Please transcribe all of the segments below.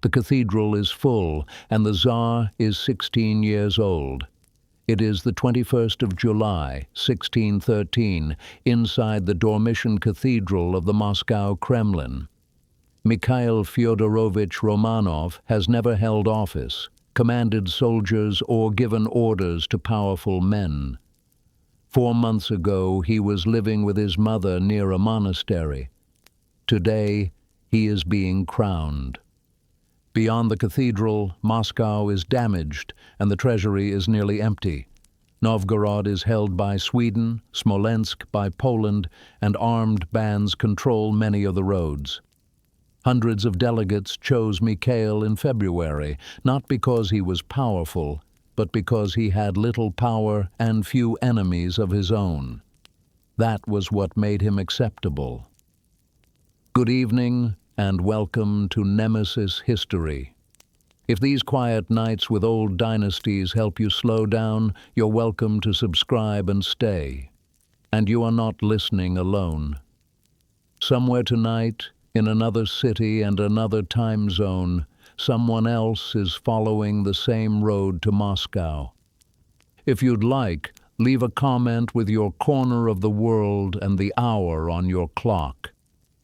The cathedral is full, and the Tsar is 16 years old. It is the 21st of July, 1613, inside the Dormition Cathedral of the Moscow Kremlin. Mikhail Fyodorovich Romanov has never held office, commanded soldiers, or given orders to powerful men. 4 months ago, he was living with his mother near a monastery. Today, he is being crowned. Beyond the cathedral, Moscow is damaged, and the treasury is nearly empty. Novgorod is held by Sweden, Smolensk by Poland, and armed bands control many of the roads. Hundreds of delegates chose Mikhail in February, not because he was powerful, but because he had little power and few enemies of his own. That was what made him acceptable. Good evening, and welcome to Nemesis History. If these quiet nights with old dynasties help you slow down, you're welcome to subscribe and stay. And you are not listening alone. Somewhere tonight, in another city and another time zone, someone else is following the same road to Moscow. If you'd like, leave a comment with your corner of the world and the hour on your clock.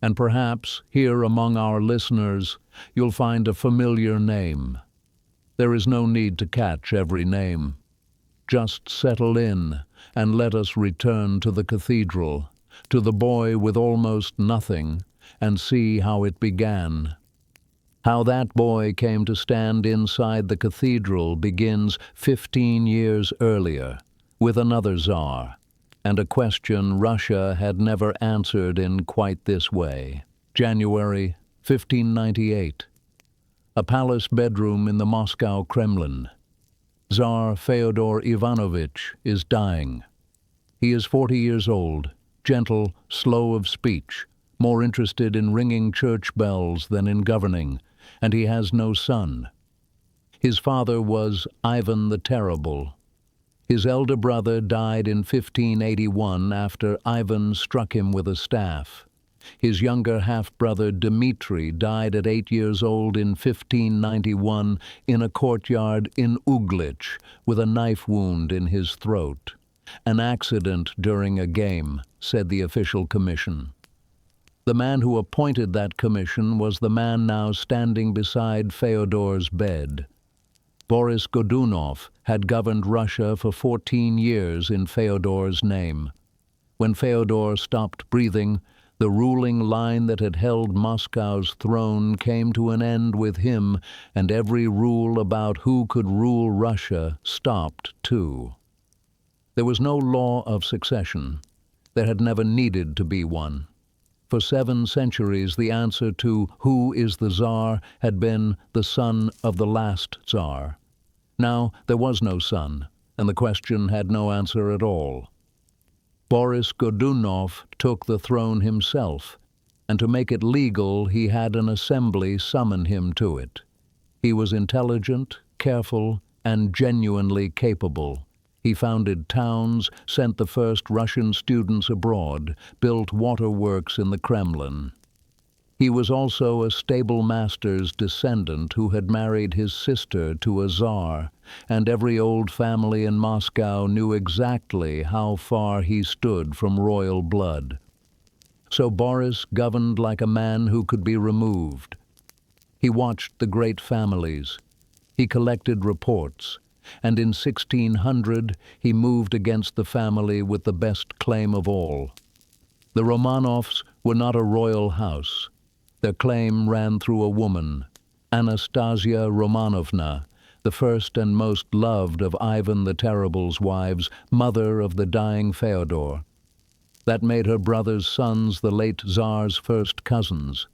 And perhaps, here among our listeners, you'll find a familiar name. There is no need to catch every name. Just settle in and let us return to the cathedral, to the boy with almost nothing, and see how it began. How that boy came to stand inside the cathedral begins 15 years earlier, with another Tsar, and a question Russia had never answered in quite this way. January 1598. A palace bedroom in the Moscow Kremlin. Tsar Fyodor Ivanovich is dying. He is 40 years old, gentle, slow of speech, more interested in ringing church bells than in governing, and he has no son. His father was Ivan the Terrible. His elder brother died in 1581 after Ivan struck him with a staff. His younger half-brother Dmitry died at 8 years old in 1591 in a courtyard in Uglich with a knife wound in his throat. An accident during a game, said the official commission. The man who appointed that commission was the man now standing beside Fyodor's bed. Boris Godunov had governed Russia for 14 years in Fyodor's name. When Fyodor stopped breathing, the ruling line that had held Moscow's throne came to an end with him, and every rule about who could rule Russia stopped too. There was no law of succession. There had never needed to be one. For 7 centuries, the answer to who is the Tsar had been the son of the last Tsar. Now there was no son, and the question had no answer at all. Boris Godunov took the throne himself, and to make it legal, he had an assembly summon him to it. He was intelligent, careful, and genuinely capable. He founded towns, sent the first Russian students abroad, built waterworks in the Kremlin. He was also a stable master's descendant who had married his sister to a Tsar, and every old family in Moscow knew exactly how far he stood from royal blood. So Boris governed like a man who could be removed. He watched the great families. He collected reports, and in 1600 he moved against the family with the best claim of all. The Romanovs were not a royal house. Their claim ran through a woman, Anastasia Romanovna, the first and most loved of Ivan the Terrible's wives, mother of the dying Fyodor. That made her brother's sons the late Tsar's first cousins.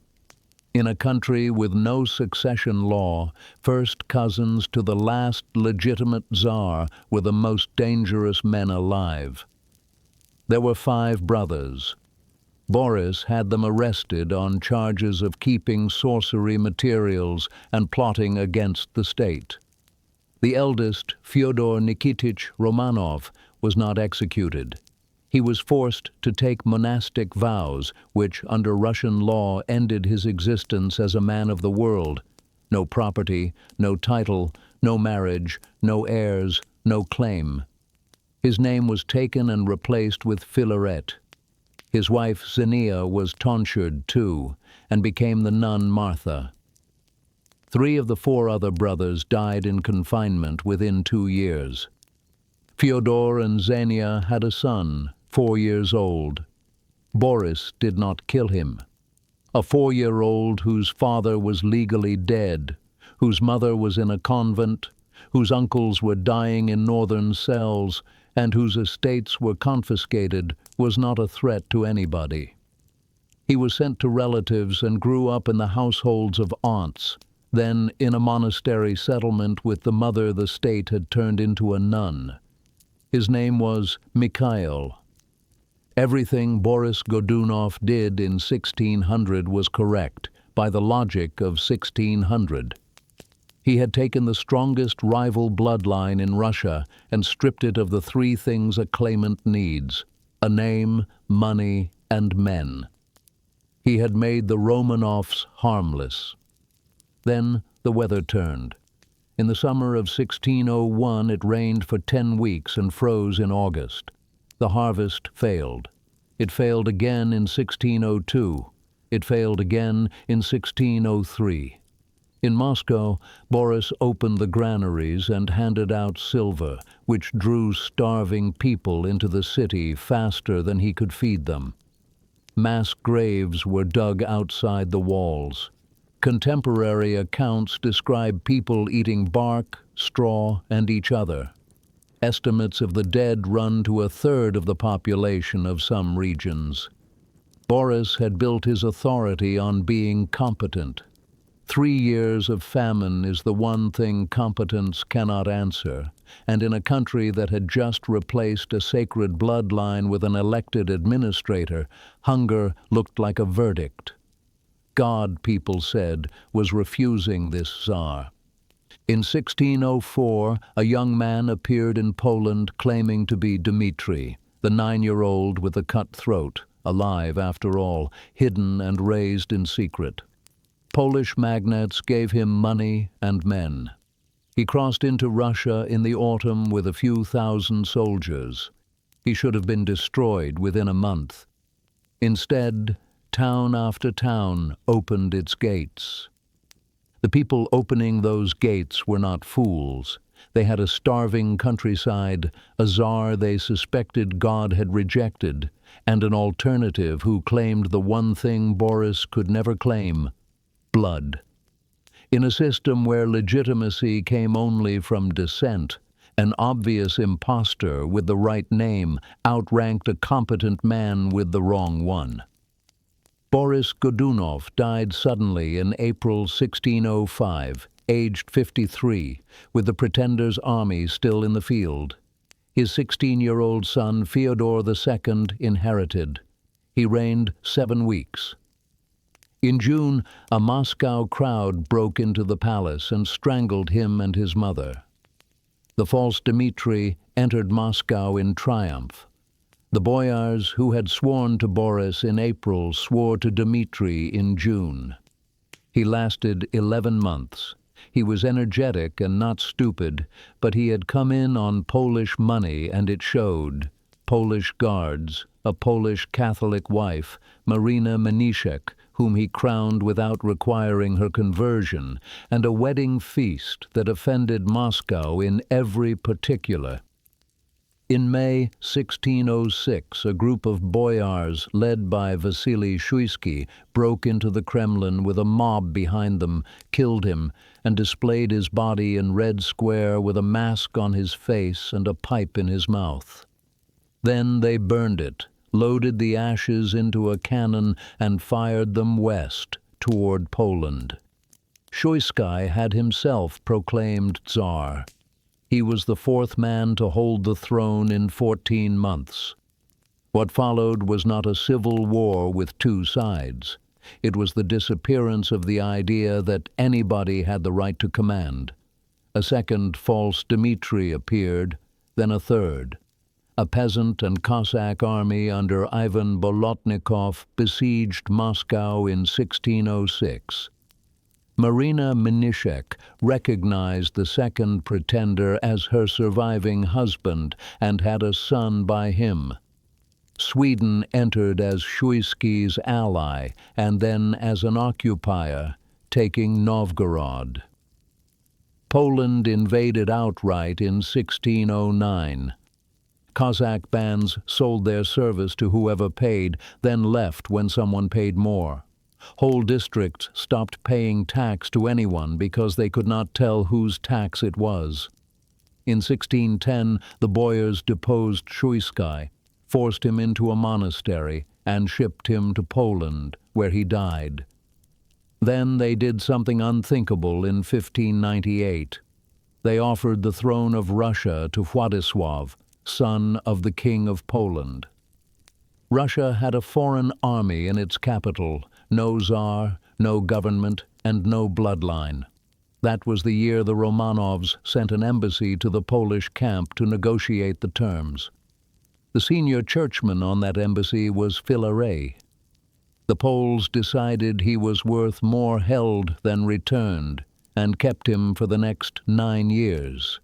In a country with no succession law, first cousins to the last legitimate Tsar were the most dangerous men alive. There were 5 brothers. Boris had them arrested on charges of keeping sorcery materials and plotting against the state. The eldest, Fyodor Nikitich Romanov, was not executed. He was forced to take monastic vows, which, under Russian law, ended his existence as a man of the world. no property, no title, no marriage, no heirs, no claim. His name was taken and replaced with Filaret. His wife Xenia was tonsured too, and became the nun Martha. 3 of the 4 other brothers died in confinement within 2 years. Fyodor and Xenia had a son, 4 years old. Boris did not kill him. A 4-year-old whose father was legally dead, whose mother was in a convent, whose uncles were dying in northern cells, and whose estates were confiscated, was not a threat to anybody. He was sent to relatives and grew up in the households of aunts, then in a monastery settlement with the mother the state had turned into a nun. His name was Mikhail. Everything Boris Godunov did in 1600 was correct, by the logic of 1600. He had taken the strongest rival bloodline in Russia and stripped it of the 3 things a claimant needs: a name, money, and men. He had made the Romanovs harmless. Then the weather turned. In the summer of 1601 it rained for 10 weeks and froze in August. The harvest failed. It failed again in 1602. It failed again in 1603. In Moscow, Boris opened the granaries and handed out silver, which drew starving people into the city faster than he could feed them. Mass graves were dug outside the walls. Contemporary accounts describe people eating bark, straw, and each other. Estimates of the dead run to 1/3 of the population of some regions. Boris had built his authority on being competent. 3 years of famine is the one thing competence cannot answer, and in a country that had just replaced a sacred bloodline with an elected administrator, hunger looked like a verdict. God, people said, was refusing this Tsar. In 1604, a young man appeared in Poland claiming to be Dmitry, the 9-year-old with a cut throat, alive after all, hidden and raised in secret. Polish magnates gave him money and men. He crossed into Russia in the autumn with a few thousand soldiers. He should have been destroyed within a month. Instead, town after town opened its gates. The people opening those gates were not fools. They had a starving countryside, a czar they suspected God had rejected, and an alternative who claimed the one thing Boris could never claim: blood. In a system where legitimacy came only from descent, an obvious impostor with the right name outranked a competent man with the wrong one. Boris Godunov died suddenly in April 1605, aged 53, with the Pretender's army still in the field. His 16-year-old son Fyodor II inherited. He reigned 7 weeks. In June, a Moscow crowd broke into the palace and strangled him and his mother. The False Dmitry entered Moscow in triumph. The boyars who had sworn to Boris in April swore to Dmitry in June. He lasted 11 months. He was energetic and not stupid, but he had come in on Polish money, and it showed. Polish guards, a Polish Catholic wife, Marina Menishek, whom he crowned without requiring her conversion, and a wedding feast that offended Moscow in every particular. In May 1606, a group of boyars led by Vasily Shuisky broke into the Kremlin with a mob behind them, killed him, and displayed his body in Red Square with a mask on his face and a pipe in his mouth. Then they burned it, loaded the ashes into a cannon, and fired them west, toward Poland. Shuisky had himself proclaimed Tsar. He was the 4th man to hold the throne in 14 months. What followed was not a civil war with 2 sides. It was the disappearance of the idea that anybody had the right to command. A second False Dmitry appeared, then a third. A peasant and Cossack army under Ivan Bolotnikov besieged Moscow in 1606. Marina Mniszek recognized the second pretender as her surviving husband and had a son by him. Sweden entered as Shuisky's ally and then as an occupier, taking Novgorod. Poland invaded outright in 1609. Cossack bands sold their service to whoever paid, then left when someone paid more. Whole districts stopped paying tax to anyone because they could not tell whose tax it was. In 1610, the boyars deposed Shuisky, forced him into a monastery, and shipped him to Poland, where he died. Then they did something unthinkable in 1598. They offered the throne of Russia to Władysław, son of the King of Poland. Russia had a foreign army in its capital, no czar, no government, and no bloodline. That was the year the Romanovs sent an embassy to the Polish camp to negotiate the terms. The senior churchman on that embassy was Filaret. The Poles decided he was worth more held than returned, and kept him for the next 9 years.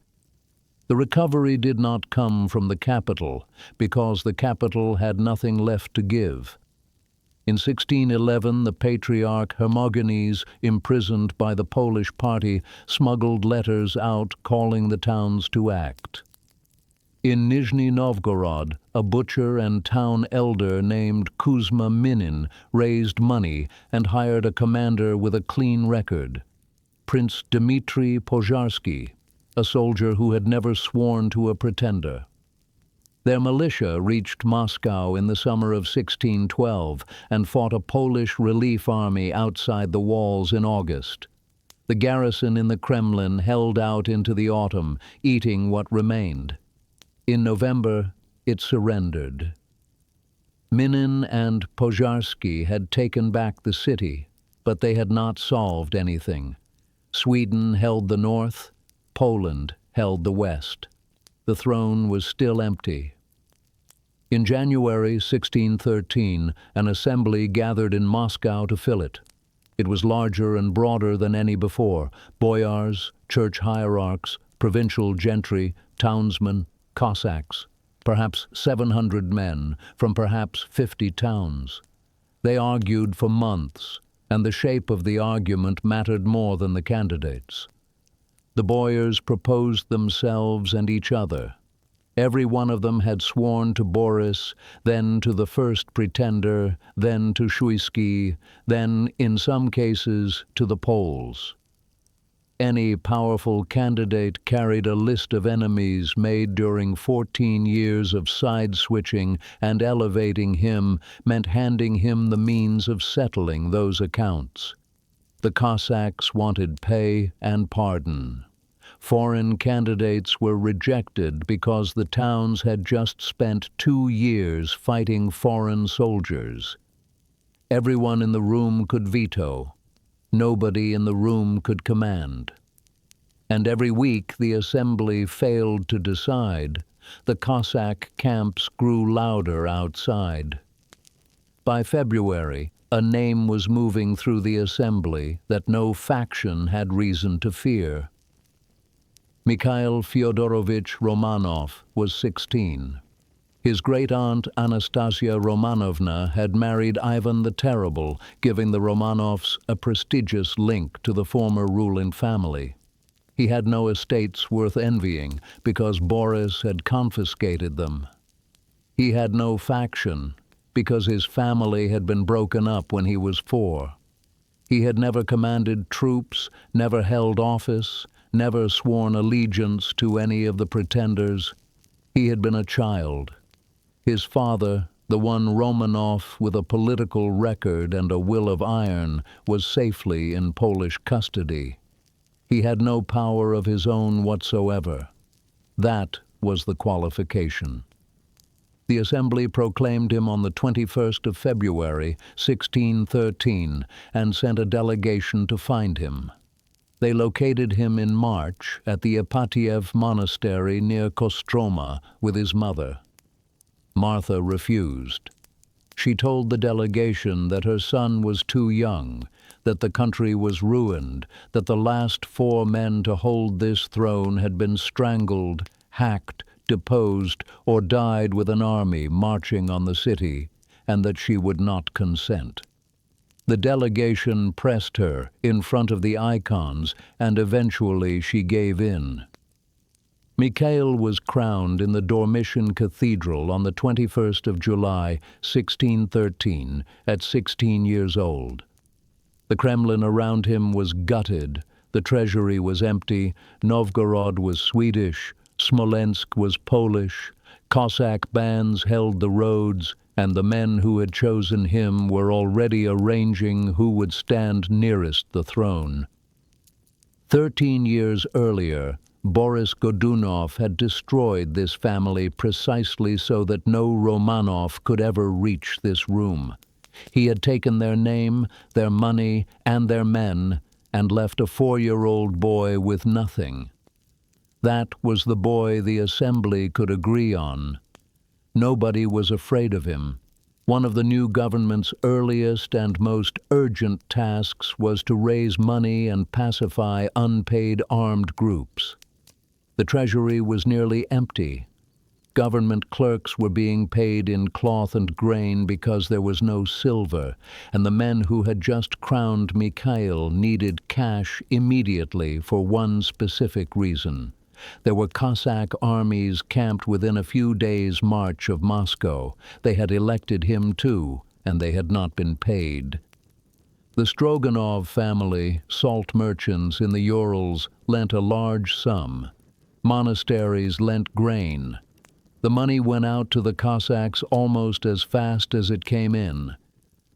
The recovery did not come from the capital, because the capital had nothing left to give. In 1611, the Patriarch Hermogenes, imprisoned by the Polish party, smuggled letters out calling the towns to act. In Nizhny Novgorod, a butcher and town elder named Kuzma Minin raised money and hired a commander with a clean record, Prince Dmitry Pozharsky, a soldier who had never sworn to a pretender. Their militia reached Moscow in the summer of 1612 and fought a Polish relief army outside the walls in August. The garrison in the Kremlin held out into the autumn, eating what remained. In November, it surrendered. Minin and Pozharsky had taken back the city, but they had not solved anything. Sweden held the north, Poland held the west. The throne was still empty. In January 1613, an assembly gathered in Moscow to fill it. It was larger and broader than any before. Boyars, church hierarchs, provincial gentry, townsmen, Cossacks, perhaps 700 men from perhaps 50 towns. They argued for months, and the shape of the argument mattered more than the candidates. The boyars proposed themselves and each other. Every one of them had sworn to Boris, then to the first pretender, then to Shuisky, then, in some cases, to the Poles. Any powerful candidate carried a list of enemies made during 14 years of side-switching, and elevating him meant handing him the means of settling those accounts. The Cossacks wanted pay and pardon. Foreign candidates were rejected because the towns had just spent 2 years fighting foreign soldiers. Everyone in the room could veto. Nobody in the room could command. And every week the assembly failed to decide. The Cossack camps grew louder outside. By February, a name was moving through the assembly that no faction had reason to fear. Mikhail Fyodorovich Romanov was 16. His great-aunt Anastasia Romanovna had married Ivan the Terrible, giving the Romanovs a prestigious link to the former ruling family. He had no estates worth envying because Boris had confiscated them. He had no faction because his family had been broken up when he was 4. He had never commanded troops, never held office, never sworn allegiance to any of the pretenders. He had been a child. His father, the one Romanov with a political record and a will of iron, was safely in Polish custody. He had no power of his own whatsoever. That was the qualification. The assembly proclaimed him on the 21st of February, 1613, and sent a delegation to find him. They located him in March at the Ipatiev monastery near Kostroma with his mother. Martha refused. She told the delegation that her son was too young, that the country was ruined, that the last 4 men to hold this throne had been strangled, hacked, deposed, or died with an army marching on the city, and that she would not consent. The delegation pressed her in front of the icons, and eventually she gave in. Mikhail was crowned in the Dormition Cathedral on the 21st of July, 1613, at 16 years old. The Kremlin around him was gutted, the treasury was empty, Novgorod was Swedish, Smolensk was Polish, Cossack bands held the roads, and the men who had chosen him were already arranging who would stand nearest the throne. 13 years earlier, Boris Godunov had destroyed this family precisely so that no Romanov could ever reach this room. He had taken their name, their money, and their men, and left a 4-year-old boy with nothing. That was the boy the assembly could agree on. Nobody was afraid of him. One of the new government's earliest and most urgent tasks was to raise money and pacify unpaid armed groups. The treasury was nearly empty. Government clerks were being paid in cloth and grain because there was no silver, and the men who had just crowned Mikhail needed cash immediately for one specific reason. There were Cossack armies camped within a few days' march of Moscow. They had elected him too, and they had not been paid. The Stroganov family, salt merchants in the Urals, lent a large sum. Monasteries lent grain. The money went out to the Cossacks almost as fast as it came in.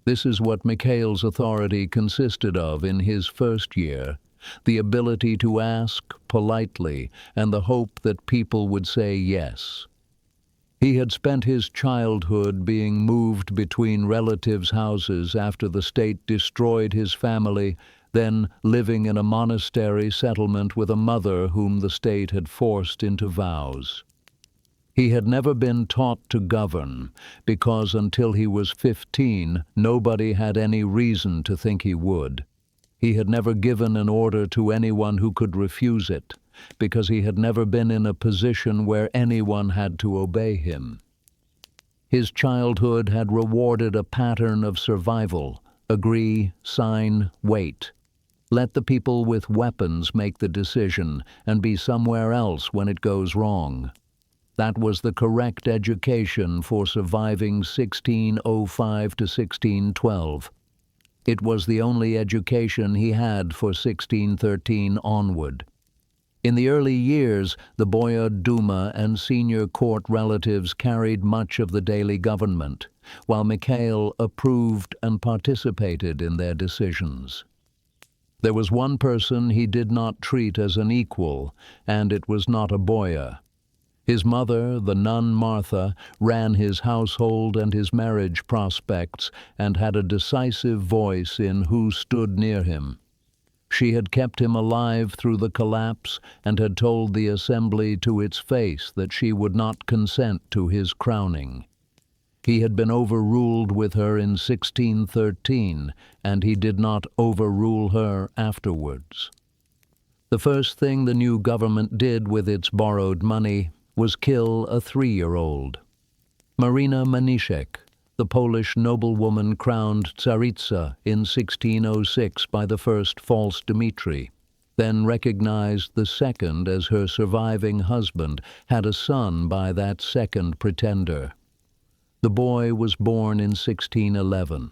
This is what Mikhail's authority consisted of in his first year: the ability to ask politely and the hope that people would say yes. He had spent his childhood being moved between relatives' houses after the state destroyed his family, then living in a monastery settlement with a mother whom the state had forced into vows. He had never been taught to govern, because until he was 15, nobody had any reason to think he would. He had never given an order to anyone who could refuse it, because he had never been in a position where anyone had to obey him. His childhood had rewarded a pattern of survival: agree, sign, wait. Let the people with weapons make the decision and be somewhere else when it goes wrong. That was the correct education for surviving 1605 to 1612. It was the only education he had for 1613 onward. In the early years, the Boyar Duma and senior court relatives carried much of the daily government, while Mikhail approved and participated in their decisions. There was one person he did not treat as an equal, and it was not a boyar. His mother, the nun Martha, ran his household and his marriage prospects and had a decisive voice in who stood near him. She had kept him alive through the collapse and had told the assembly to its face that she would not consent to his crowning. He had been overruled with her in 1613, and he did not overrule her afterwards. The first thing the new government did with its borrowed money was kill a 3-year-old. Marina Manischek, the Polish noblewoman crowned Tsaritsa in 1606 by the first False Dmitry, then recognized the second as her surviving husband, had a son by that second pretender. The boy was born in 1611.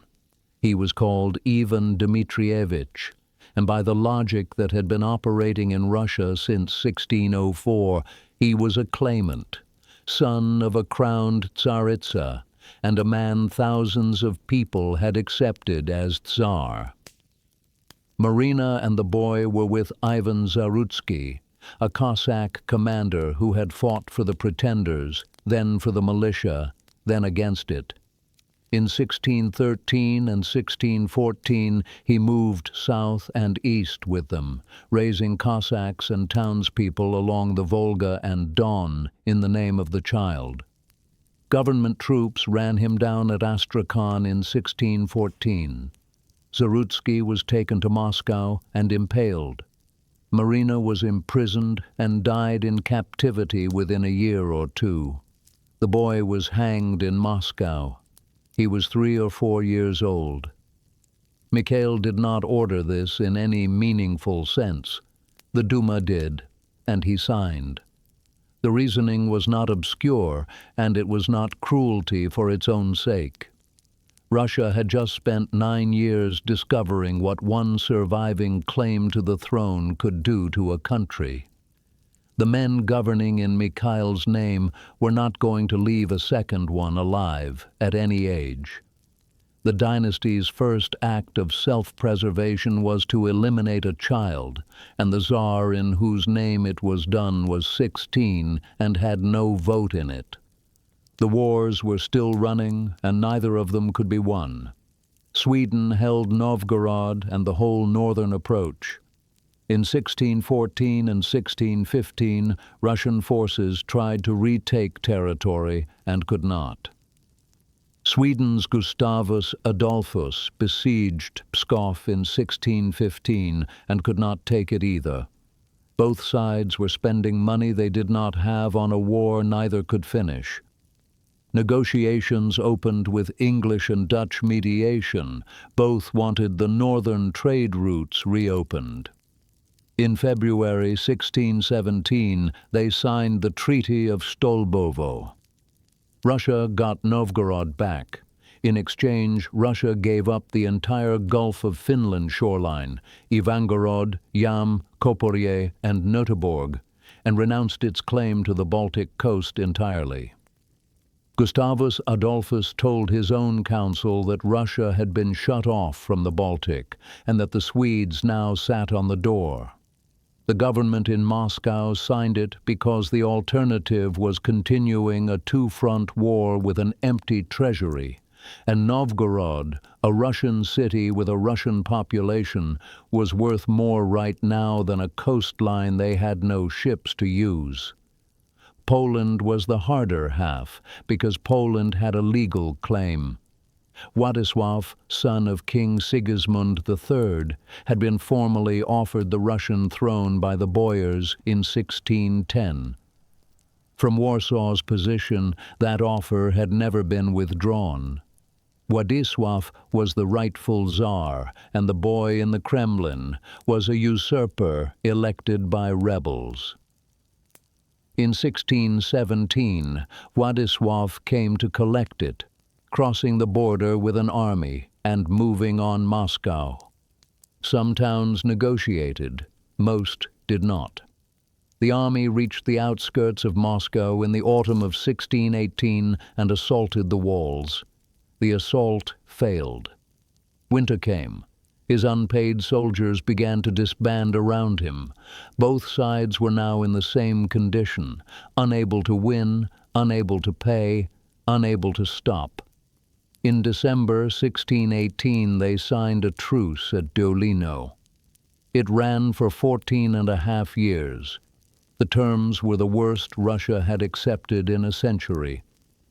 He was called Ivan Dmitrievich, and by the logic that had been operating in Russia since 1604, he was a claimant, son of a crowned Tsaritsa, and a man thousands of people had accepted as Tsar. Marina and the boy were with Ivan Zarutsky, a Cossack commander who had fought for the pretenders, then for the militia, then against it. In 1613 and 1614 he moved south and east with them, raising Cossacks and townspeople along the Volga and Don in the name of the child. Government troops ran him down at Astrakhan in 1614. Zarutsky was taken to Moscow and impaled. Marina was imprisoned and died in captivity within a year or two. The boy was hanged in Moscow. He was 3 or 4 years old. Mikhail did not order this in any meaningful sense. The Duma did, and he signed. The reasoning was not obscure, and it was not cruelty for its own sake. Russia had just spent 9 years discovering what one surviving claim to the throne could do to a country. The men governing in Mikhail's name were not going to leave a second one alive at any age. The dynasty's first act of self-preservation was to eliminate a child, and the Tsar in whose name it was done was 16 and had no vote in it. The wars were still running, and neither of them could be won. Sweden held Novgorod and the whole northern approach. In 1614 and 1615, Russian forces tried to retake territory and could not. Sweden's Gustavus Adolphus besieged Pskov in 1615 and could not take it either. Both sides were spending money they did not have on a war neither could finish. Negotiations opened with English and Dutch mediation. Both wanted the northern trade routes reopened. In February 1617, they signed the Treaty of Stolbovo. Russia got Novgorod back. In exchange, Russia gave up the entire Gulf of Finland shoreline, Ivangorod, Yam, Koporye, and Noteborg, and renounced its claim to the Baltic coast entirely. Gustavus Adolphus told his own council that Russia had been shut off from the Baltic and that the Swedes now sat on the door. The government in Moscow signed it because the alternative was continuing a two-front war with an empty treasury, and Novgorod, a Russian city with a Russian population, was worth more right now than a coastline they had no ships to use. Poland was the harder half, because Poland had a legal claim. Władysław, son of King Sigismund III, had been formally offered the Russian throne by the boyars in 1610. From Warsaw's position, that offer had never been withdrawn. Władysław was the rightful Tsar, and the boy in the Kremlin was a usurper elected by rebels. In 1617, Władysław came to collect it, crossing the border with an army and moving on Moscow. Some towns negotiated, most did not. The army reached the outskirts of Moscow in the autumn of 1618 and assaulted the walls. The assault failed. Winter came. His unpaid soldiers began to disband around him. Both sides were now in the same condition, unable to win, unable to pay, unable to stop. In December 1618, they signed a truce at Dolino. It ran for 14.5 years. The terms were the worst Russia had accepted in a century.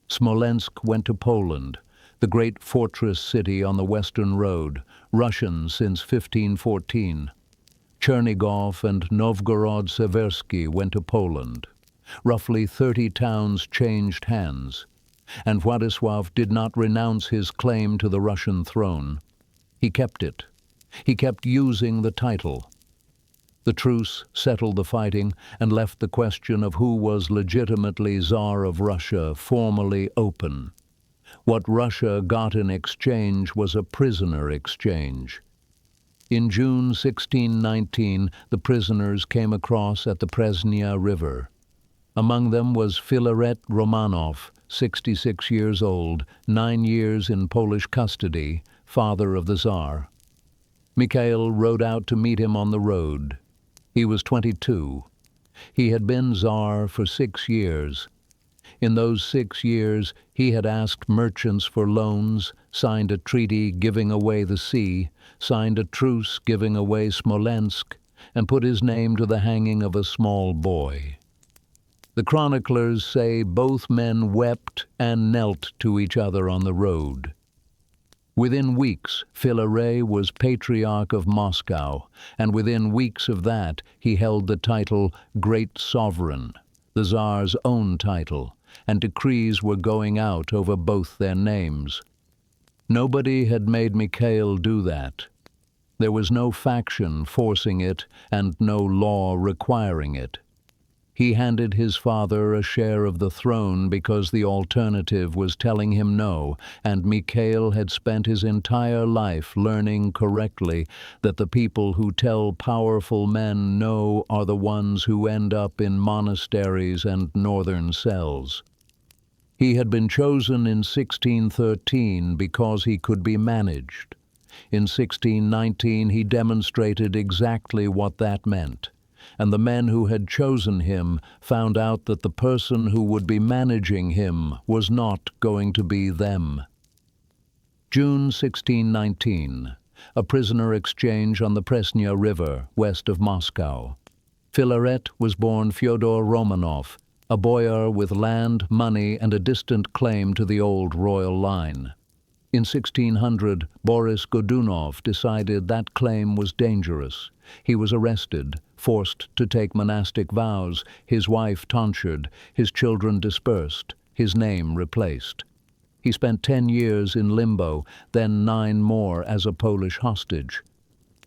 Smolensk went to Poland, the great fortress city on the Western Road, Russian since 1514. Chernigov and Novgorod-Seversky went to Poland. Roughly 30 towns changed hands. And Władysław did not renounce his claim to the Russian throne. He kept it. He kept using the title. The truce settled the fighting and left the question of who was legitimately Tsar of Russia formally open. What Russia got in exchange was a prisoner exchange. In June 1619, the prisoners came across at the Presnya River. Among them was Filaret Romanov, 66 years old, 9 years in Polish custody, father of the Tsar. Mikhail rode out to meet him on the road. He was 22. He had been Tsar for 6 years. In those 6 years, he had asked merchants for loans, signed a treaty giving away the sea, signed a truce giving away Smolensk, and put his name to the hanging of a small boy. The chroniclers say both men wept and knelt to each other on the road. Within weeks, Filaret was Patriarch of Moscow, and within weeks of that he held the title Great Sovereign, the Tsar's own title, and decrees were going out over both their names. Nobody had made Mikhail do that. There was no faction forcing it and no law requiring it. He handed his father a share of the throne because the alternative was telling him no, and Mikhail had spent his entire life learning correctly that the people who tell powerful men no are the ones who end up in monasteries and northern cells. He had been chosen in 1613 because he could be managed. In 1619 he demonstrated exactly what that meant, and the men who had chosen him found out that the person who would be managing him was not going to be them. June 1619, a prisoner exchange on the Presnya River, west of Moscow. Filaret was born Fyodor Romanov, a boyar with land, money, and a distant claim to the old royal line. In 1600, Boris Godunov decided that claim was dangerous. He was arrested, forced to take monastic vows, his wife tonsured, his children dispersed, his name replaced. He spent 10 years in limbo, then 9 more as a Polish hostage.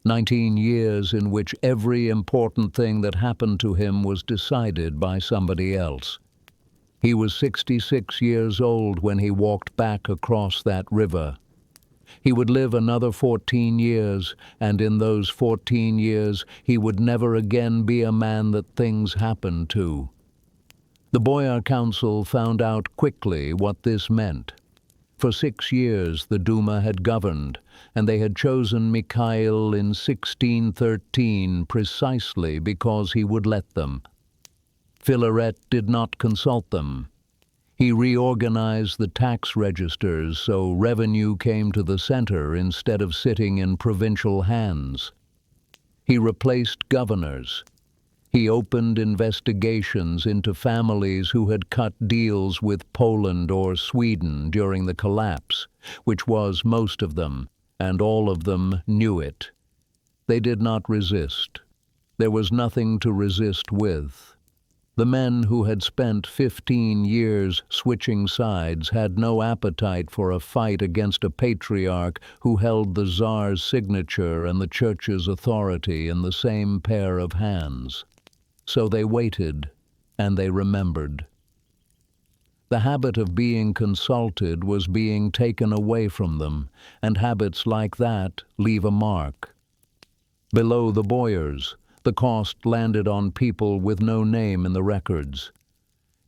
19 years in which every important thing that happened to him was decided by somebody else. He was 66 years old when he walked back across that river. He would live another 14 years, and in those 14 years he would never again be a man that things happened to. The Boyar Council found out quickly what this meant. For 6 years the Duma had governed, and they had chosen Mikhail in 1613 precisely because he would let them. Filaret did not consult them. He reorganized the tax registers so revenue came to the center instead of sitting in provincial hands. He replaced governors. He opened investigations into families who had cut deals with Poland or Sweden during the collapse, which was most of them, and all of them knew it. They did not resist. There was nothing to resist with. The men who had spent 15 years switching sides had no appetite for a fight against a patriarch who held the Tsar's signature and the Church's authority in the same pair of hands. So they waited, and they remembered. The habit of being consulted was being taken away from them, and habits like that leave a mark. Below the boyars, the cost landed on people with no name in the records.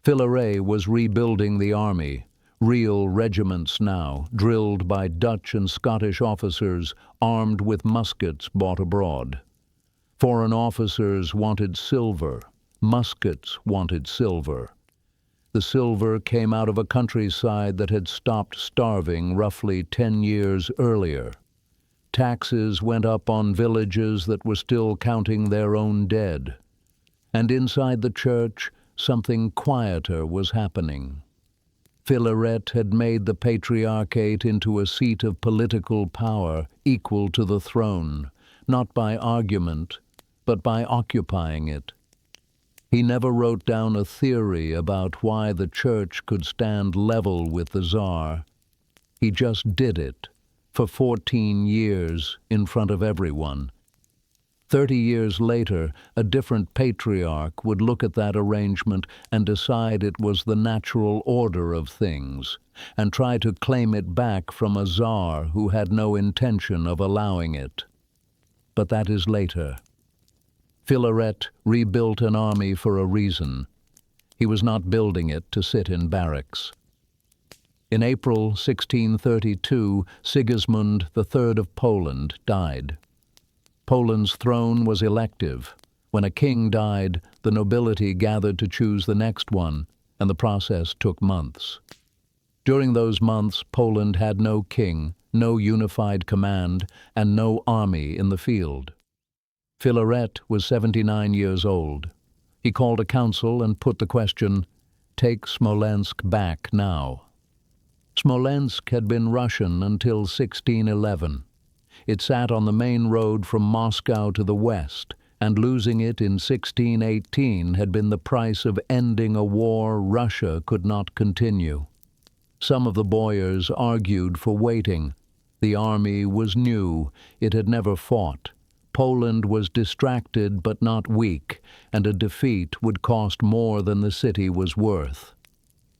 Filaret was rebuilding the army, real regiments now, drilled by Dutch and Scottish officers armed with muskets bought abroad. Foreign officers wanted silver, muskets wanted silver. The silver came out of a countryside that had stopped starving roughly 10 years earlier. Taxes went up on villages that were still counting their own dead. And inside the church, something quieter was happening. Filaret had made the Patriarchate into a seat of political power equal to the throne, not by argument, but by occupying it. He never wrote down a theory about why the church could stand level with the Tsar. He just did it. For 14 years in front of everyone. 30 years later, a different patriarch would look at that arrangement and decide it was the natural order of things, and try to claim it back from a Tsar who had no intention of allowing it. But that is later. Filaret rebuilt an army for a reason. He was not building it to sit in barracks. In April 1632, Sigismund III of Poland died. Poland's throne was elective. When a king died, the nobility gathered to choose the next one, and the process took months. During those months, Poland had no king, no unified command, and no army in the field. Filaret was 79 years old. He called a council and put the question, "Take Smolensk back now." Smolensk had been Russian until 1611. It sat on the main road from Moscow to the west, and losing it in 1618 had been the price of ending a war Russia could not continue. Some of the boyars argued for waiting. The army was new. It had never fought. Poland was distracted but not weak, and a defeat would cost more than the city was worth.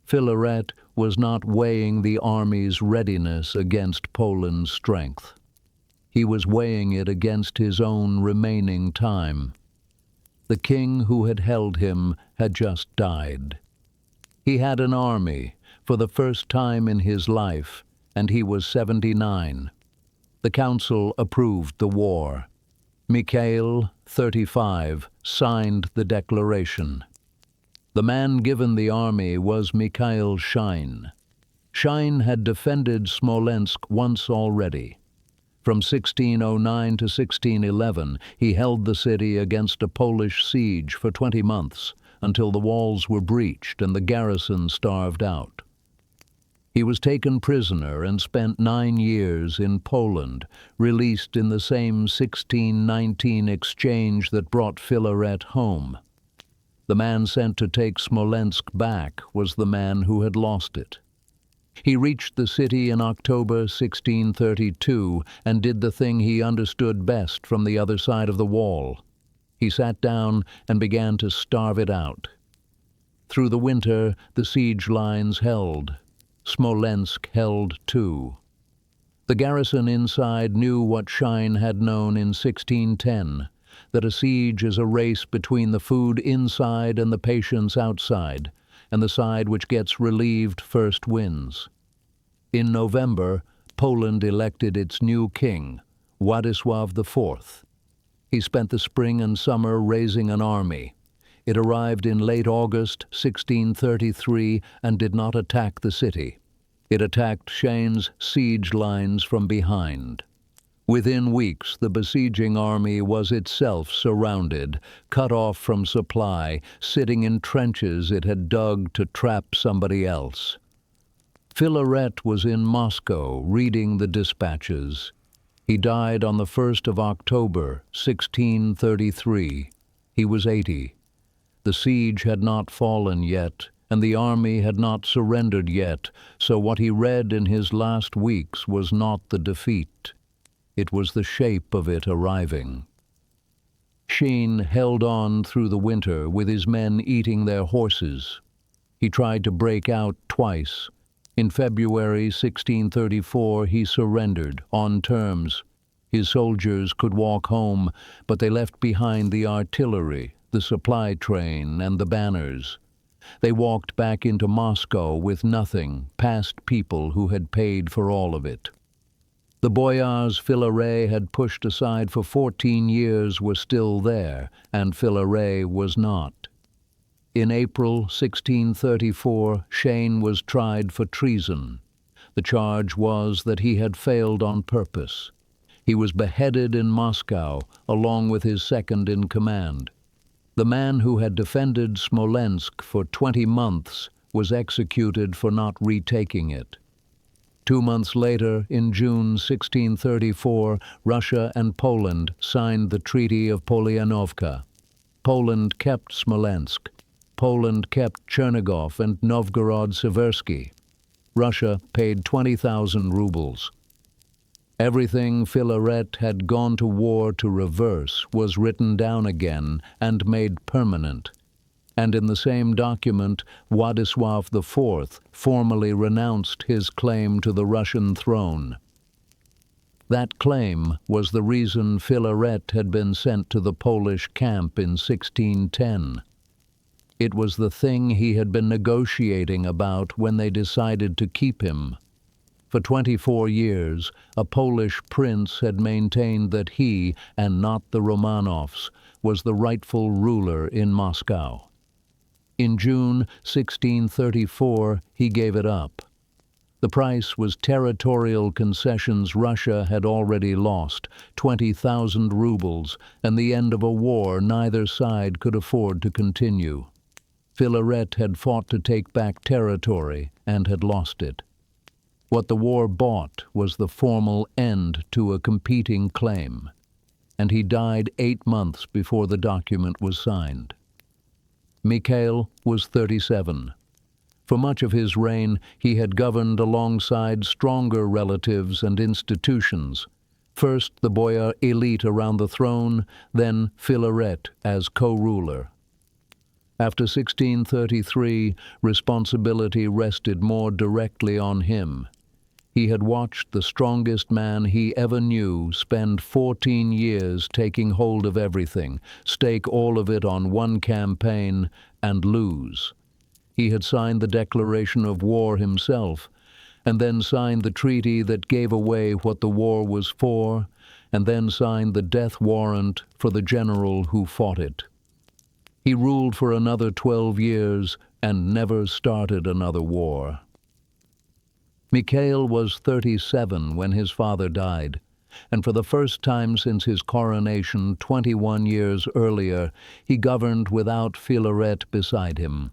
Filaret was not weighing the army's readiness against Poland's strength. He was weighing it against his own remaining time. The king who had held him had just died. He had an army, for the first time in his life, and he was 79. The council approved the war. Mikhail, 35, signed the declaration. The man given the army was Mikhail Shine. Shine had defended Smolensk once already. From 1609 to 1611, he held the city against a Polish siege for 20 months, until the walls were breached and the garrison starved out. He was taken prisoner and spent 9 years in Poland, released in the same 1619 exchange that brought Filaret home. The man sent to take Smolensk back was the man who had lost it. He reached the city in October 1632 and did the thing he understood best from the other side of the wall. He sat down and began to starve it out. Through the winter, the siege lines held. Smolensk held too. The garrison inside knew what Shine had known in 1610, that a siege is a race between the food inside and the patience outside, and the side which gets relieved first wins. In November, Poland elected its new king, Władysław IV. He spent the spring and summer raising an army. It arrived in late August 1633 and did not attack the city. It attacked Shane's siege lines from behind. Within weeks, the besieging army was itself surrounded, cut off from supply, sitting in trenches it had dug to trap somebody else. Filaret was in Moscow reading the dispatches. He died on the 1st of October, 1633. He was 80. The siege had not fallen yet, and the army had not surrendered yet, so what he read in his last weeks was not the defeat. It was the shape of it arriving. Sheen held on through the winter with his men eating their horses. He tried to break out twice. In February 1634 he surrendered, on terms. His soldiers could walk home, but they left behind the artillery, the supply train, and the banners. They walked back into Moscow with nothing, past people who had paid for all of it. The boyars Filaret had pushed aside for 14 years were still there, and Filaret was not. In April 1634, Shane was tried for treason. The charge was that he had failed on purpose. He was beheaded in Moscow, along with his second-in-command. The man who had defended Smolensk for 20 months was executed for not retaking it. 2 months later, in June 1634, Russia and Poland signed the Treaty of Polianovka. Poland kept Smolensk. Poland kept Chernigov and Novgorod-Siversky. Russia paid 20,000 rubles. Everything Filaret had gone to war to reverse was written down again and made permanent. And in the same document, Władysław IV formally renounced his claim to the Russian throne. That claim was the reason Filaret had been sent to the Polish camp in 1610. It was the thing he had been negotiating about when they decided to keep him. For 24 years, a Polish prince had maintained that he, and not the Romanovs, was the rightful ruler in Moscow. In June 1634, he gave it up. The price was territorial concessions Russia had already lost, 20,000 rubles, and the end of a war neither side could afford to continue. Filaret had fought to take back territory and had lost it. What the war bought was the formal end to a competing claim, and he died 8 months before the document was signed. Mikhail was 37. For much of his reign, he had governed alongside stronger relatives and institutions. First, the boyar elite around the throne, then Filaret as co-ruler. After 1633, responsibility rested more directly on him. He had watched the strongest man he ever knew spend 14 years taking hold of everything, stake all of it on one campaign, and lose. He had signed the declaration of war himself, and then signed the treaty that gave away what the war was for, and then signed the death warrant for the general who fought it. He ruled for another 12 years and never started another war. Mikhail was 37 when his father died, and for the first time since his coronation 21 years earlier, he governed without Filaret beside him.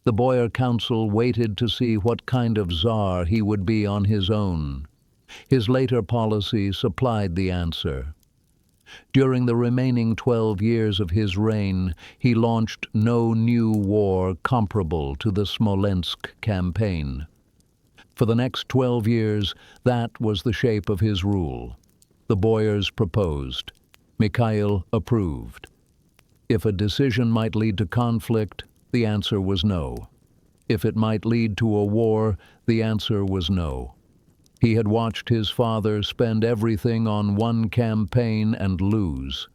The Boyar Council waited to see what kind of Tsar he would be on his own. His later policy supplied the answer. During the remaining 12 years of his reign, he launched no new war comparable to the Smolensk campaign. For the next 12 years, that was the shape of his rule. The boyars proposed. Mikhail approved. If a decision might lead to conflict, the answer was no. If it might lead to a war, the answer was no. He had watched his father spend everything on one campaign and lose.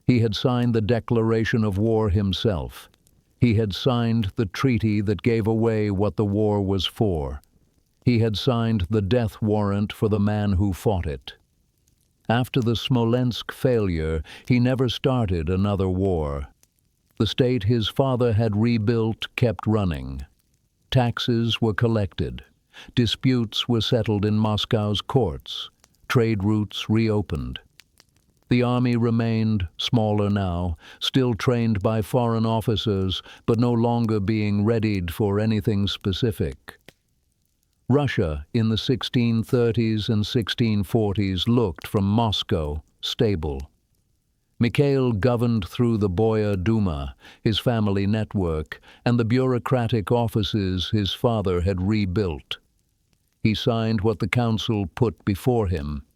He had signed the declaration of war himself. He had signed the treaty that gave away what the war was for. He had signed the death warrant for the man who fought it. After the Smolensk failure, he never started another war. The state his father had rebuilt kept running. Taxes were collected. Disputes were settled in Moscow's courts. Trade routes reopened. The army remained, smaller now, still trained by foreign officers, but no longer being readied for anything specific. Russia in the 1630s and 1640s looked from Moscow stable. Mikhail governed through the Boyar Duma, his family network, and the bureaucratic offices his father had rebuilt. He signed what the council put before him.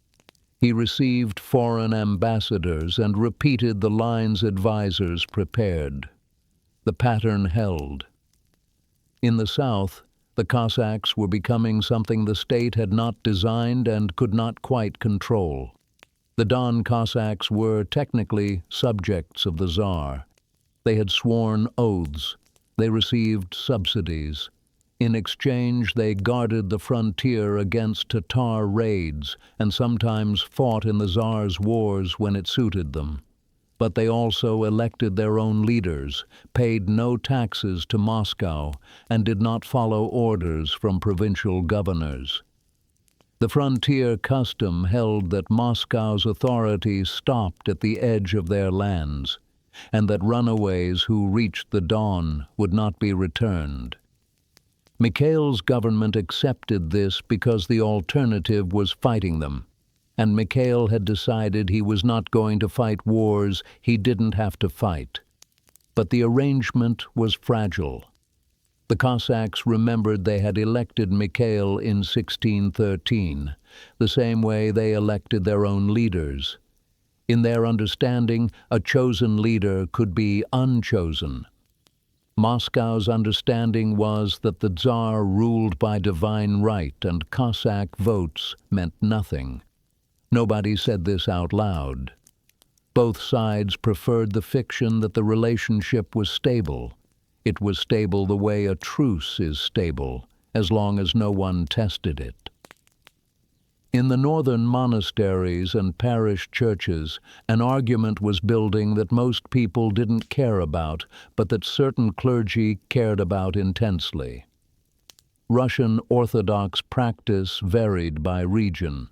He received foreign ambassadors and repeated the lines advisors prepared. The pattern held. In the south, the Cossacks were becoming something the state had not designed and could not quite control. The Don Cossacks were technically subjects of the Tsar. They had sworn oaths. They received subsidies. In exchange, they guarded the frontier against Tatar raids and sometimes fought in the Tsar's wars when it suited them. But they also elected their own leaders, paid no taxes to Moscow, and did not follow orders from provincial governors. The frontier custom held that Moscow's authorities stopped at the edge of their lands, and that runaways who reached the Don would not be returned. Mikhail's government accepted this because the alternative was fighting them, and Mikhail had decided he was not going to fight wars he didn't have to fight. But the arrangement was fragile. The Cossacks remembered they had elected Mikhail in 1613, the same way they elected their own leaders. In their understanding, a chosen leader could be unchosen. Moscow's understanding was that the Tsar ruled by divine right and Cossack votes meant nothing. Nobody said this out loud. Both sides preferred the fiction that the relationship was stable. It was stable the way a truce is stable, as long as no one tested it. In the northern monasteries and parish churches, an argument was building that most people didn't care about, but that certain clergy cared about intensely. Russian Orthodox practice varied by region.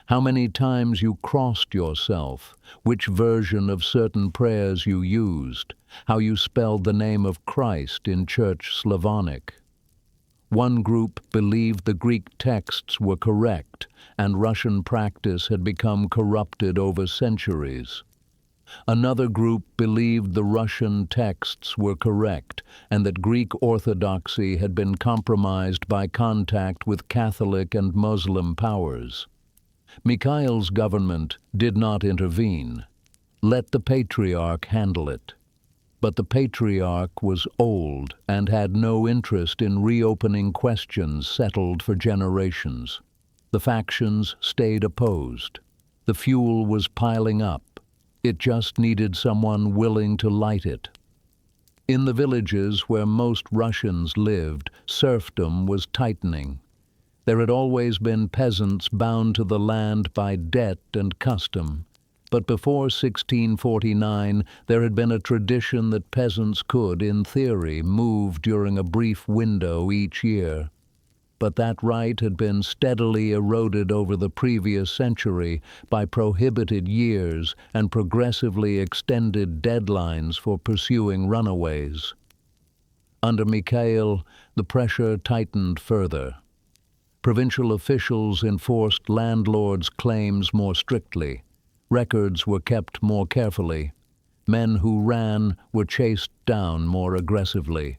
How many times you crossed yourself, which version of certain prayers you used, how you spelled the name of Christ in Church Slavonic. One group believed the Greek texts were correct, and Russian practice had become corrupted over centuries. Another group believed the Russian texts were correct, and that Greek orthodoxy had been compromised by contact with Catholic and Muslim powers. Mikhail's government did not intervene. Let the Patriarch handle it. But the Patriarch was old and had no interest in reopening questions settled for generations. The factions stayed opposed. The fuel was piling up. It just needed someone willing to light it. In the villages where most Russians lived, serfdom was tightening. There had always been peasants bound to the land by debt and custom. But before 1649, there had been a tradition that peasants could, in theory, move during a brief window each year. But that right had been steadily eroded over the previous century by prohibited years and progressively extended deadlines for pursuing runaways. Under Mikhail, the pressure tightened further. Provincial officials enforced landlords' claims more strictly. Records were kept more carefully. Men who ran were chased down more aggressively.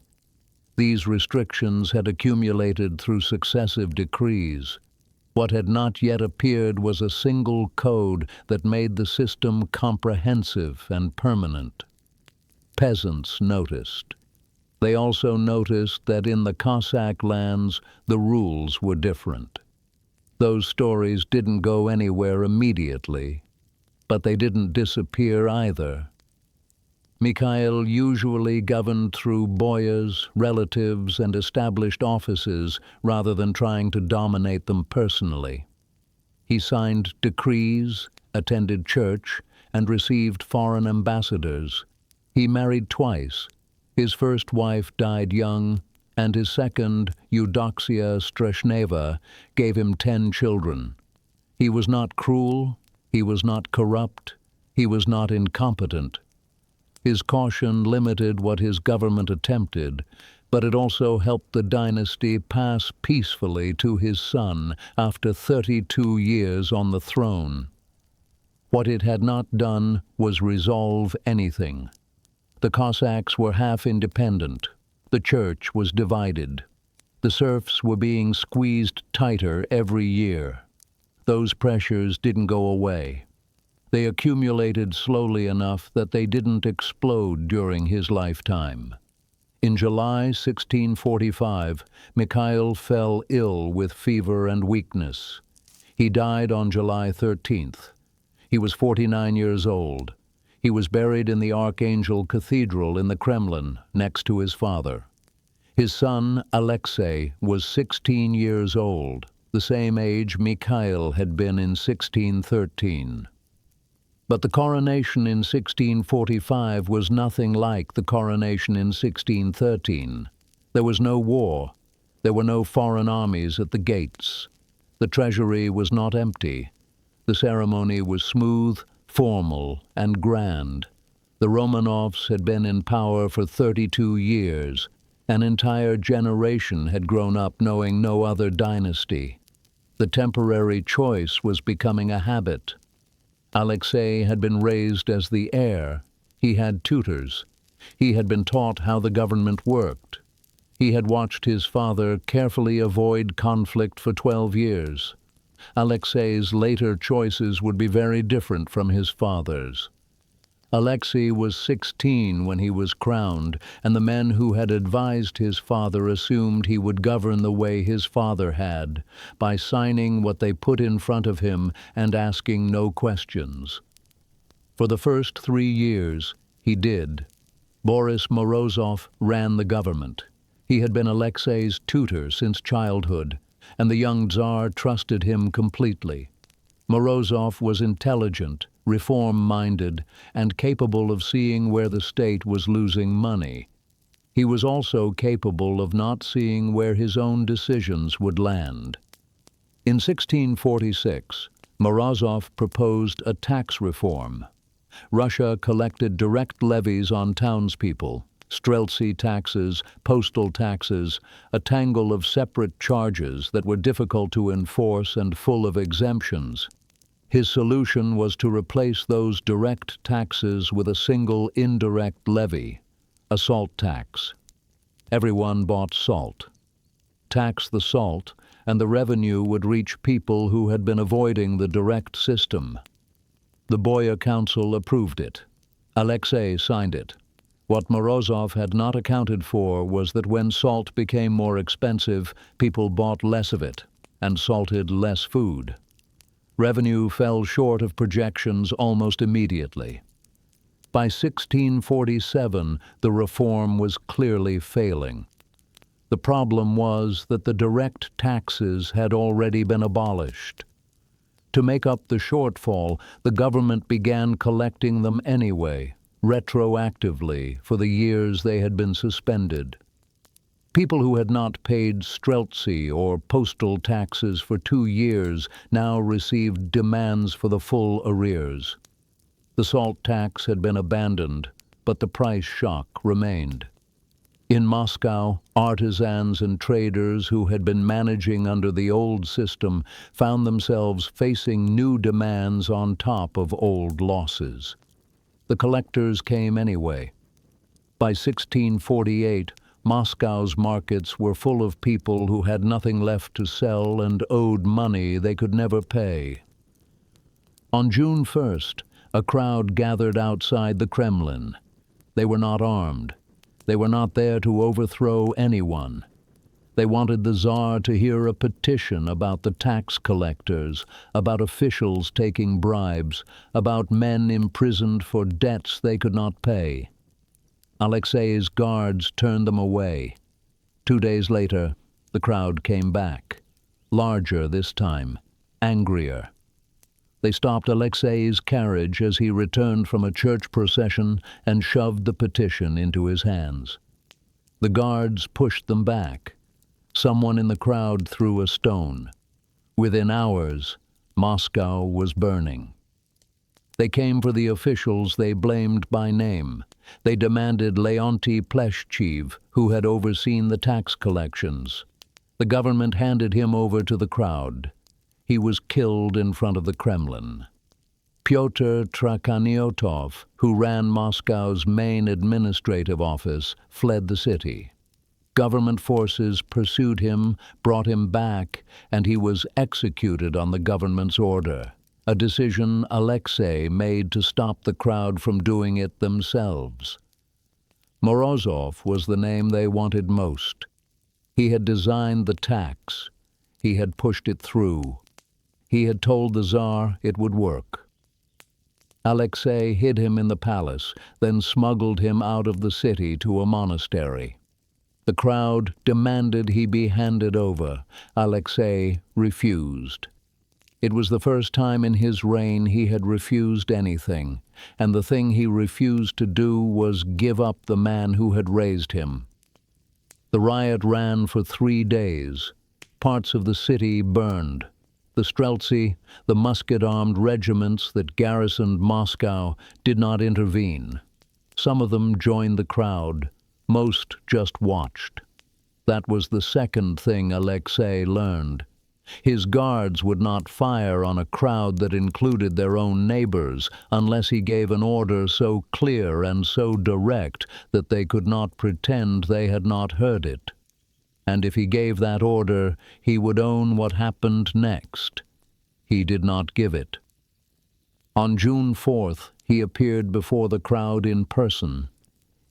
These restrictions had accumulated through successive decrees. What had not yet appeared was a single code that made the system comprehensive and permanent. Peasants noticed. They also noticed that in the Cossack lands, the rules were different. Those stories didn't go anywhere immediately, but they didn't disappear either. Mikhail usually governed through boyars, relatives, and established offices rather than trying to dominate them personally. He signed decrees, attended church, and received foreign ambassadors. He married twice. His first wife died young, and his second, Eudoxia Streshneva, gave him 10 children. He was not cruel, he was not corrupt, he was not incompetent. His caution limited what his government attempted, but it also helped the dynasty pass peacefully to his son after 32 years on the throne. What it had not done was resolve anything. The Cossacks were half independent. The church was divided. The serfs were being squeezed tighter every year. Those pressures didn't go away. They accumulated slowly enough that they didn't explode during his lifetime. In July 1645, Mikhail fell ill with fever and weakness. He died on July 13th. He was 49 years old. He was buried in the Archangel Cathedral in the Kremlin, next to his father. His son, Alexei, was 16 years old, the same age Mikhail had been in 1613. But the coronation in 1645 was nothing like the coronation in 1613. There was no war. There were no foreign armies at the gates. The treasury was not empty. The ceremony was smooth, formal, and grand. The Romanovs had been in power for 32 years. An entire generation had grown up knowing no other dynasty. The temporary choice was becoming a habit. Alexei had been raised as the heir. He had tutors. He had been taught how the government worked. He had watched his father carefully avoid conflict for 12 years. Alexei's later choices would be very different from his father's. Alexei was 16 when he was crowned, and the men who had advised his father assumed he would govern the way his father had, by signing what they put in front of him and asking no questions. For the first 3 years, he did. Boris Morozov ran the government. He had been Alexei's tutor since childhood, and the young Tsar trusted him completely. Morozov was intelligent, reform-minded, and capable of seeing where the state was losing money. He was also capable of not seeing where his own decisions would land. In 1646, Morozov proposed a tax reform. Russia collected direct levies on townspeople, streltsy taxes, postal taxes, a tangle of separate charges that were difficult to enforce and full of exemptions. His solution was to replace those direct taxes with a single indirect levy, a salt tax. Everyone bought salt. Tax the salt, and the revenue would reach people who had been avoiding the direct system. The Boyar Council approved it. Alexei signed it. What Morozov had not accounted for was that when salt became more expensive, people bought less of it and salted less food. Revenue fell short of projections almost immediately. By 1647, the reform was clearly failing. The problem was that the direct taxes had already been abolished. To make up the shortfall, the government began collecting them anyway, retroactively, for the years they had been suspended. People who had not paid streltsy or postal taxes for 2 years now received demands for the full arrears. The salt tax had been abandoned, but the price shock remained. In Moscow, artisans and traders who had been managing under the old system found themselves facing new demands on top of old losses. The collectors came anyway. By 1648, Moscow's markets were full of people who had nothing left to sell and owed money they could never pay. On June 1st, a crowd gathered outside the Kremlin. They were not armed. They were not there to overthrow anyone. They wanted the Tsar to hear a petition about the tax collectors, about officials taking bribes, about men imprisoned for debts they could not pay. Alexei's guards turned them away. 2 days later, the crowd came back, larger this time, angrier. They stopped Alexei's carriage as he returned from a church procession and shoved the petition into his hands. The guards pushed them back. Someone in the crowd threw a stone. Within hours, Moscow was burning. They came for the officials they blamed by name. They demanded Leonty Pleshchev, who had overseen the tax collections. The government handed him over to the crowd. He was killed in front of the Kremlin. Pyotr Trakhaniotov, who ran Moscow's main administrative office, fled the city. Government forces pursued him, brought him back, and he was executed on the government's order, a decision Alexei made to stop the crowd from doing it themselves. Morozov was the name they wanted most. He had designed the tax. He had pushed it through. He had told the Tsar it would work. Alexei hid him in the palace, then smuggled him out of the city to a monastery. The crowd demanded he be handed over. Alexei refused. It was the first time in his reign he had refused anything, and the thing he refused to do was give up the man who had raised him. The riot ran for 3 days. Parts of the city burned. The streltsy, the musket-armed regiments that garrisoned Moscow, did not intervene. Some of them joined the crowd. Most just watched. That was the second thing Alexei learned. His guards would not fire on a crowd that included their own neighbors unless he gave an order so clear and so direct that they could not pretend they had not heard it. And if he gave that order, he would own what happened next. He did not give it. On June 4th, he appeared before the crowd in person.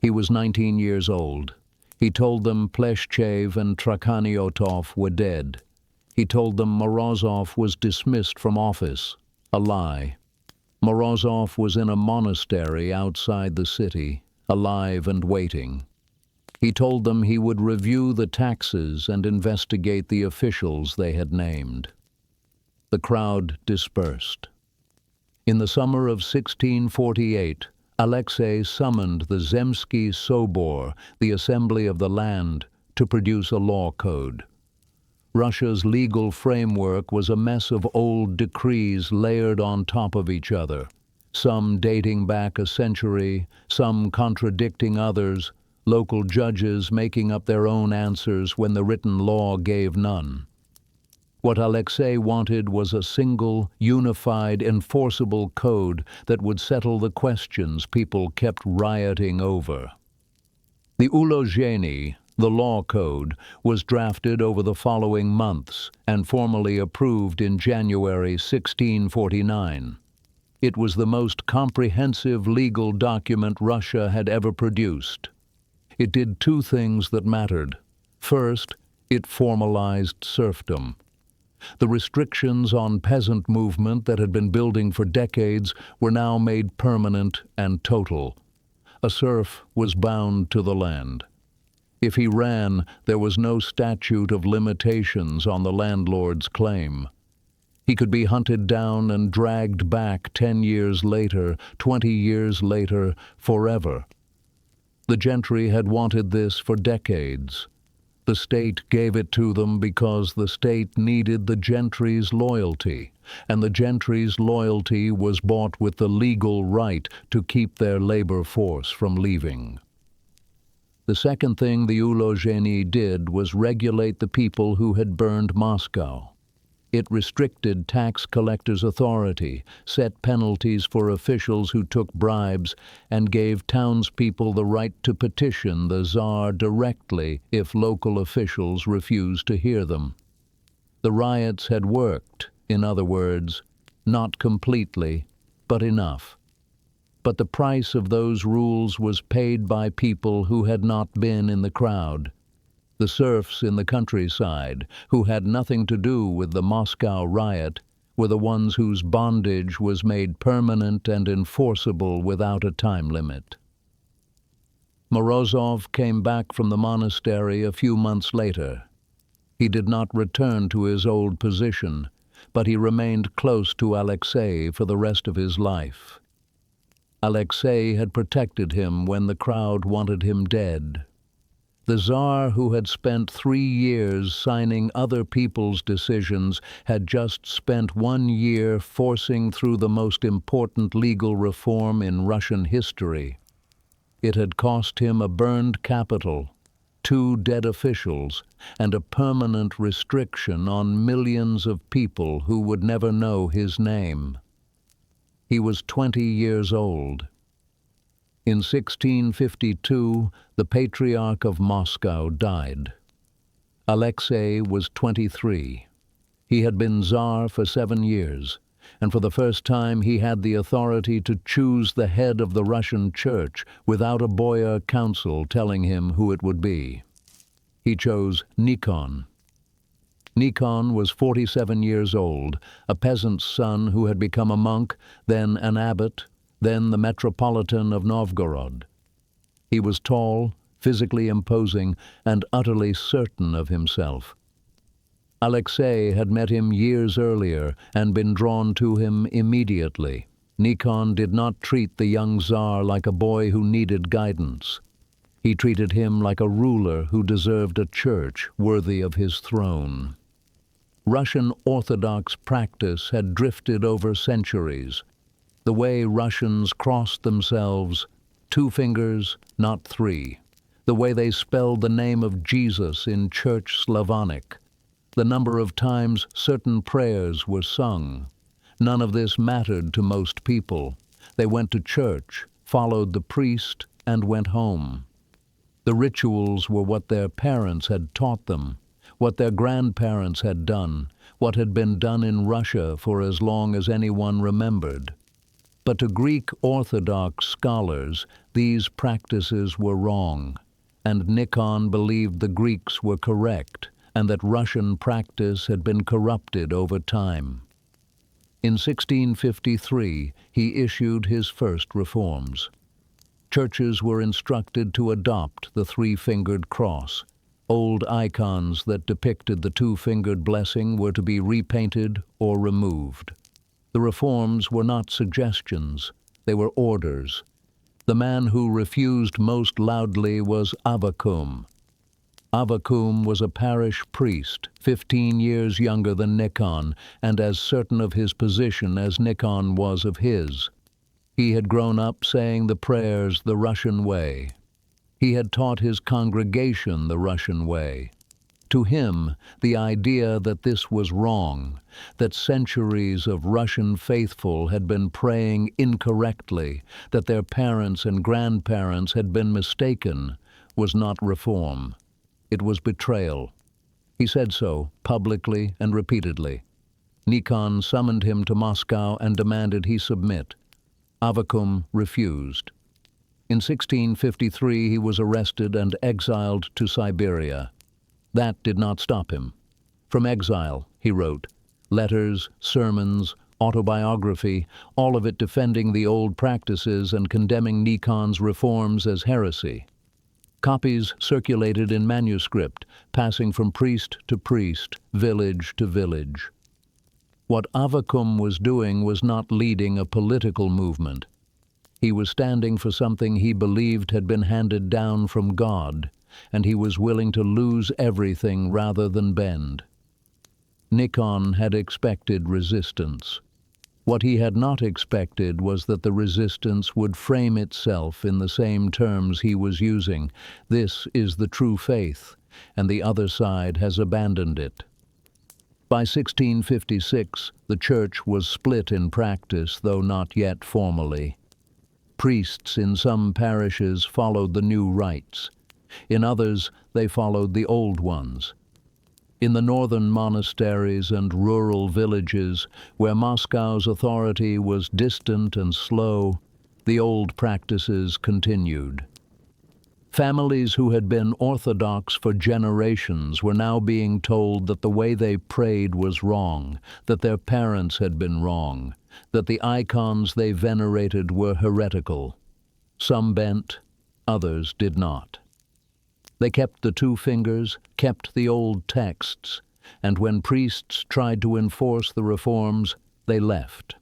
He was 19 years old. He told them Pleshchev and Trakhaniotov were dead. He told them Morozov was dismissed from office. A lie. Morozov was in a monastery outside the city, alive and waiting. He told them he would review the taxes and investigate the officials they had named. The crowd dispersed. In the summer of 1648, Alexei summoned the Zemsky Sobor, the Assembly of the Land, to produce a law code. Russia's legal framework was a mess of old decrees layered on top of each other, some dating back a century, some contradicting others, local judges making up their own answers when the written law gave none. What Alexei wanted was a single, unified, enforceable code that would settle the questions people kept rioting over. The Ulozhenie, the law code, was drafted over the following months and formally approved in January 1649. It was the most comprehensive legal document Russia had ever produced. It did two things that mattered. First, it formalized serfdom. The restrictions on peasant movement that had been building for decades were now made permanent and total. A serf was bound to the land. If he ran, there was no statute of limitations on the landlord's claim. He could be hunted down and dragged back 10 years later, 20 years later, forever. The gentry had wanted this for decades. The state gave it to them because the state needed the gentry's loyalty, and the gentry's loyalty was bought with the legal right to keep their labor force from leaving. The second thing the Ulozhenie did was regulate the people who had burned Moscow. It restricted tax collectors' authority, set penalties for officials who took bribes, and gave townspeople the right to petition the Tsar directly if local officials refused to hear them. The riots had worked, in other words, not completely, but enough. But the price of those rules was paid by people who had not been in the crowd. The serfs in the countryside, who had nothing to do with the Moscow riot, were the ones whose bondage was made permanent and enforceable without a time limit. Morozov came back from the monastery a few months later. He did not return to his old position, but he remained close to Alexei for the rest of his life. Alexei had protected him when the crowd wanted him dead. The Tsar, who had spent 3 years signing other people's decisions, had just spent 1 year forcing through the most important legal reform in Russian history. It had cost him a burned capital, 2 dead officials, and a permanent restriction on millions of people who would never know his name. He was 20 years old. In 1652, the Patriarch of Moscow died. Alexei was 23. He had been Tsar for 7 years, and for the first time he had the authority to choose the head of the Russian Church without a boyar council telling him who it would be. He chose Nikon. Nikon was 47 years old, a peasant's son who had become a monk, then an abbot, then the Metropolitan of Novgorod. He was tall, physically imposing, and utterly certain of himself. Alexei had met him years earlier and been drawn to him immediately. Nikon did not treat the young Tsar like a boy who needed guidance. He treated him like a ruler who deserved a church worthy of his throne. Russian Orthodox practice had drifted over centuries. The way Russians crossed themselves, 2 fingers, not 3. The way they spelled the name of Jesus in Church Slavonic. The number of times certain prayers were sung. None of this mattered to most people. They went to church, followed the priest, and went home. The rituals were what their parents had taught them, what their grandparents had done, what had been done in Russia for as long as anyone remembered. But to Greek Orthodox scholars, these practices were wrong, and Nikon believed the Greeks were correct, and that Russian practice had been corrupted over time. In 1653, he issued his first reforms. Churches were instructed to adopt the 3-fingered cross. Old icons that depicted the 2-fingered blessing were to be repainted or removed. The reforms were not suggestions, they were orders. The man who refused most loudly was Avakum. Avakum was a parish priest, 15 years younger than Nikon, and as certain of his position as Nikon was of his. He had grown up saying the prayers the Russian way. He had taught his congregation the Russian way. To him, the idea that this was wrong, that centuries of Russian faithful had been praying incorrectly, that their parents and grandparents had been mistaken, was not reform. It was betrayal. He said so, publicly and repeatedly. Nikon summoned him to Moscow and demanded he submit. Avakum refused. In 1653 he was arrested and exiled to Siberia. That did not stop him. From exile, he wrote, letters, sermons, autobiography, all of it defending the old practices and condemning Nikon's reforms as heresy. Copies circulated in manuscript, passing from priest to priest, village to village. What Avakum was doing was not leading a political movement. He was standing for something he believed had been handed down from God, and he was willing to lose everything rather than bend. Nikon had expected resistance. What he had not expected was that the resistance would frame itself in the same terms he was using. This is the true faith, and the other side has abandoned it. By 1656, the Church was split in practice, though not yet formally. Priests in some parishes followed the new rites. In others, they followed the old ones. In the northern monasteries and rural villages, where Moscow's authority was distant and slow, the old practices continued. Families who had been Orthodox for generations were now being told that the way they prayed was wrong, that their parents had been wrong, that the icons they venerated were heretical. Some bent, others did not. They kept the two fingers, kept the old texts, and when priests tried to enforce the reforms, they left.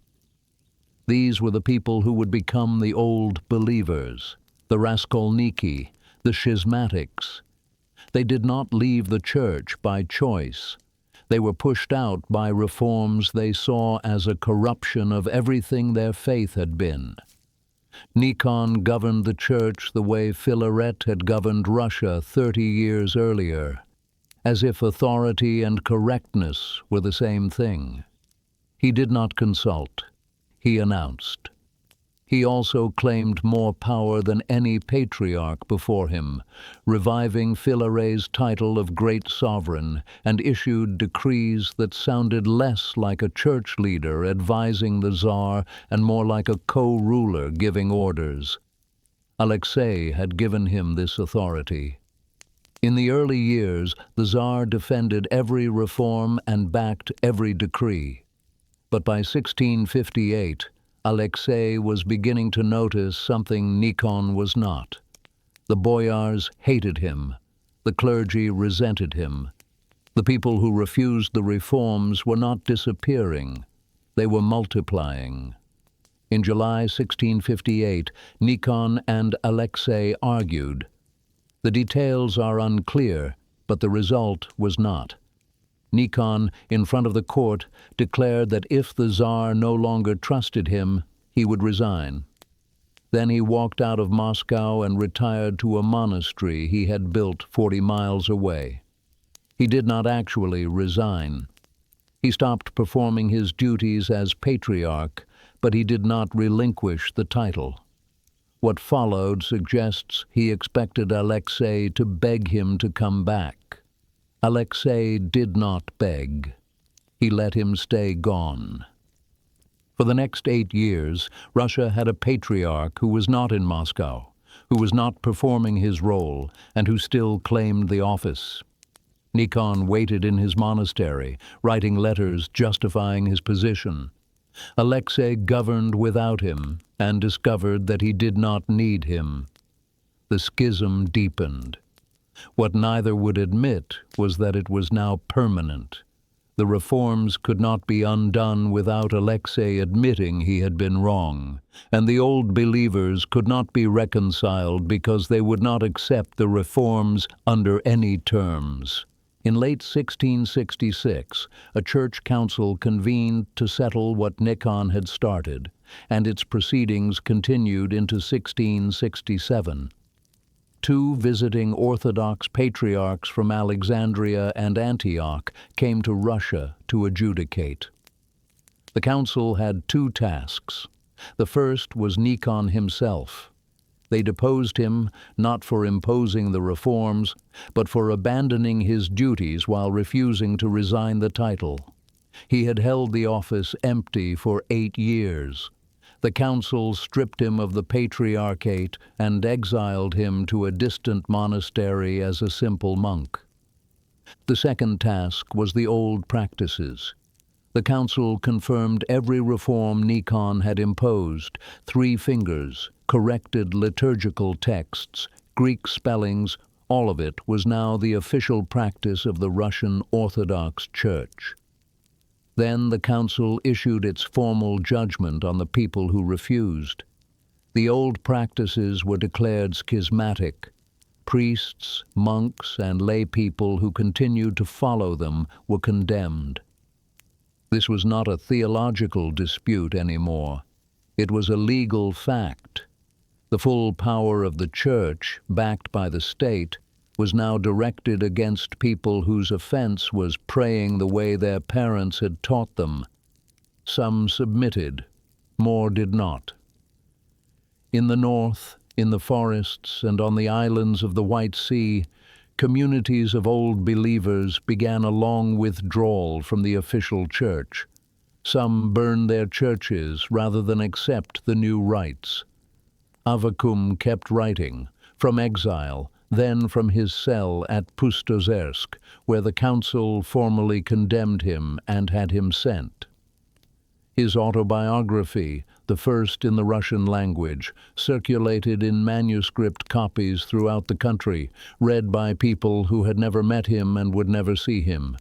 These were the people who would become the old believers, the Raskolniki, the schismatics. They did not leave the Church by choice. They were pushed out by reforms they saw as a corruption of everything their faith had been. Nikon governed the Church the way Filaret had governed Russia 30 years earlier, as if authority and correctness were the same thing. He did not consult. He announced. He also claimed more power than any patriarch before him, reviving Filaret's title of Great Sovereign, and issued decrees that sounded less like a church leader advising the Tsar and more like a co-ruler giving orders. Alexei had given him this authority. In the early years, the Tsar defended every reform and backed every decree. But by 1658, Alexei was beginning to notice something Nikon was not. The boyars hated him. The clergy resented him. The people who refused the reforms were not disappearing. They were multiplying. In July 1658, Nikon and Alexei argued. The details are unclear, but the result was not. Nikon, in front of the court, declared that if the Tsar no longer trusted him, he would resign. Then he walked out of Moscow and retired to a monastery he had built 40 miles away. He did not actually resign. He stopped performing his duties as Patriarch, but he did not relinquish the title. What followed suggests he expected Alexei to beg him to come back. Alexei did not beg. He let him stay gone. For the next 8 years, Russia had a patriarch who was not in Moscow, who was not performing his role, and who still claimed the office. Nikon waited in his monastery, writing letters justifying his position. Alexei governed without him and discovered that he did not need him. The schism deepened. What neither would admit was that it was now permanent. The reforms could not be undone without Alexei admitting he had been wrong, and the old believers could not be reconciled because they would not accept the reforms under any terms. In late 1666, a church council convened to settle what Nikon had started, and its proceedings continued into 1667. Two visiting Orthodox patriarchs from Alexandria and Antioch came to Russia to adjudicate. The council had two tasks. The first was Nikon himself. They deposed him not for imposing the reforms, but for abandoning his duties while refusing to resign the title. He had held the office empty for 8 years. The council stripped him of the patriarchate and exiled him to a distant monastery as a simple monk. The second task was the old practices. The council confirmed every reform Nikon had imposed: 3 fingers, corrected liturgical texts, Greek spellings. All of it was now the official practice of the Russian Orthodox Church. Then the council issued its formal judgment on the people who refused. The old practices were declared schismatic. Priests, monks, and lay people who continued to follow them were condemned. This was not a theological dispute anymore. It was a legal fact. The full power of the Church, backed by the state, was now directed against people whose offense was praying the way their parents had taught them. Some submitted, more did not. In the north, in the forests, and on the islands of the White Sea, communities of old believers began a long withdrawal from the official church. Some burned their churches rather than accept the new rites. Avvakum kept writing, from exile, then from his cell at Pustozersk, where the council formally condemned him and had him sent. His autobiography, the first in the Russian language, circulated in manuscript copies throughout the country, read by people who had never met him and would never see him.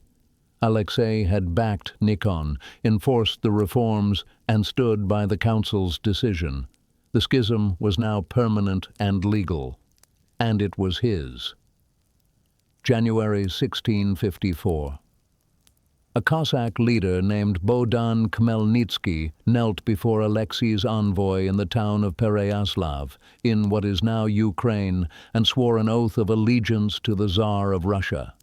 Alexei had backed Nikon, enforced the reforms, and stood by the council's decision. The schism was now permanent and legal, and it was his. January 1654. A Cossack leader named Bohdan Khmelnytsky knelt before Alexei's envoy in the town of Pereyaslav, in what is now Ukraine, and swore an oath of allegiance to the Tsar of Russia.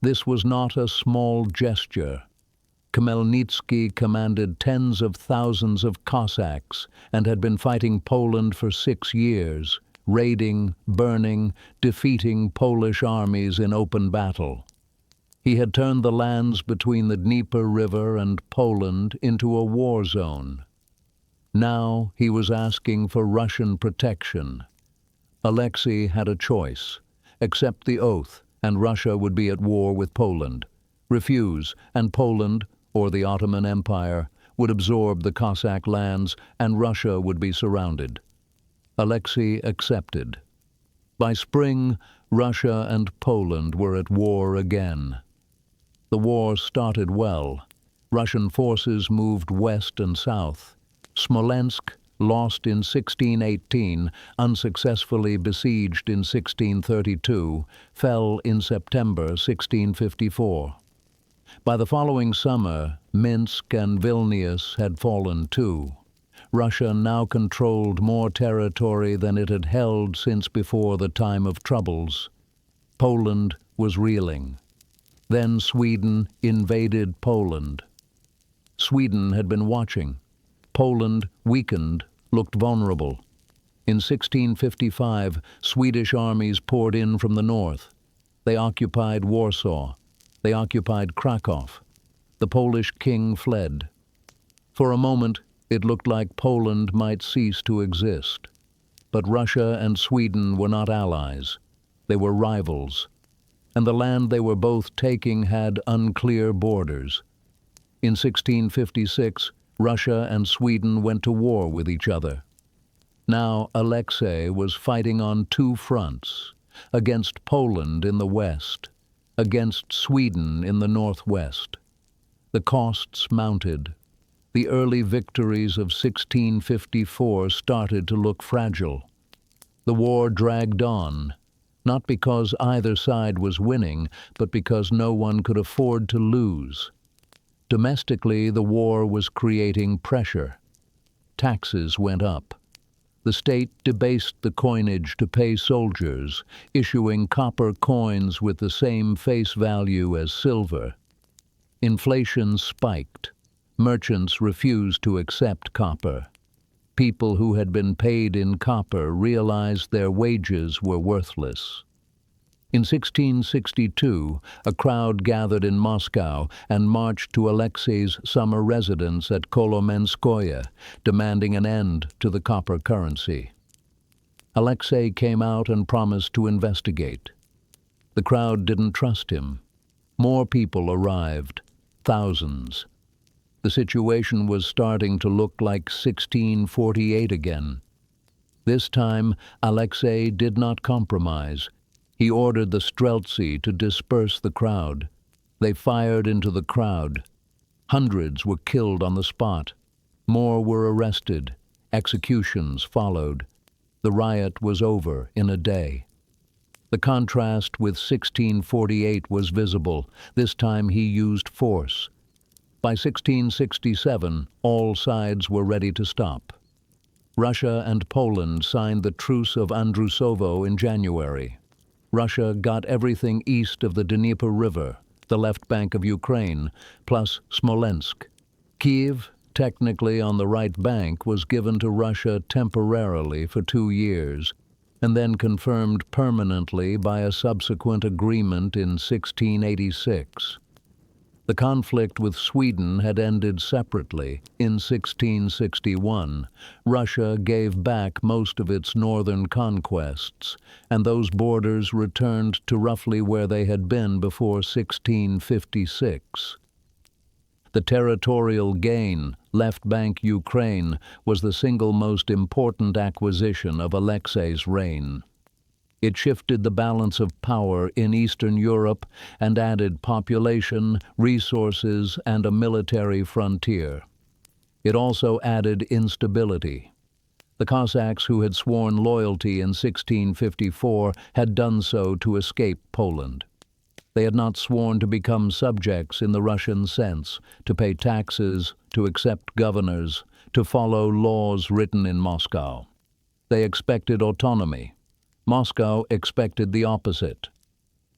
This was not a small gesture. Khmelnytsky commanded tens of thousands of Cossacks and had been fighting Poland for 6 years, raiding, burning, defeating Polish armies in open battle. He had turned the lands between the Dnieper River and Poland into a war zone. Now he was asking for Russian protection. Alexei had a choice: accept the oath, and Russia would be at war with Poland. Refuse, and Poland, or the Ottoman Empire, would absorb the Cossack lands, and Russia would be surrounded. Alexei accepted. By spring, Russia and Poland were at war again. The war started well. Russian forces moved west and south. Smolensk, lost in 1618, unsuccessfully besieged in 1632, fell in September 1654. By the following summer, Minsk and Vilnius had fallen too. Russia now controlled more territory than it had held since before the time of troubles. Poland was reeling. Then Sweden invaded Poland. Sweden had been watching. Poland, weakened, looked vulnerable. In 1655, Swedish armies poured in from the north. They occupied Warsaw. They occupied Krakow. The Polish king fled. For a moment, it looked like Poland might cease to exist. But Russia and Sweden were not allies. They were rivals. And the land they were both taking had unclear borders. In 1656, Russia and Sweden went to war with each other. Now Alexei was fighting on 2 fronts, against Poland in the west, against Sweden in the northwest. The costs mounted. The early victories of 1654 started to look fragile. The war dragged on, not because either side was winning, but because no one could afford to lose. Domestically, the war was creating pressure. Taxes went up. The state debased the coinage to pay soldiers, issuing copper coins with the same face value as silver. Inflation spiked. Merchants refused to accept copper. People who had been paid in copper realized their wages were worthless. In 1662, a crowd gathered in Moscow and marched to Alexei's summer residence at Kolomenskoye, demanding an end to the copper currency. Alexei came out and promised to investigate. The crowd didn't trust him. More people arrived, thousands. The situation was starting to look like 1648 again. This time, Alexei did not compromise. He ordered the streltsy to disperse the crowd. They fired into the crowd. Hundreds were killed on the spot. More were arrested. Executions followed. The riot was over in a day. The contrast with 1648 was visible. This time he used force. By 1667, all sides were ready to stop. Russia and Poland signed the Truce of Andrusovo in January. Russia got everything east of the Dnieper River, the left bank of Ukraine, plus Smolensk. Kiev, technically on the right bank, was given to Russia temporarily for 2 years, and then confirmed permanently by a subsequent agreement in 1686. The conflict with Sweden had ended separately. In 1661, Russia gave back most of its northern conquests, and those borders returned to roughly where they had been before 1656. The territorial gain, left bank Ukraine, was the single most important acquisition of Alexei's reign. It shifted the balance of power in Eastern Europe and added population, resources, and a military frontier. It also added instability. The Cossacks who had sworn loyalty in 1654 had done so to escape Poland. They had not sworn to become subjects in the Russian sense, to pay taxes, to accept governors, to follow laws written in Moscow. They expected autonomy. Moscow expected the opposite.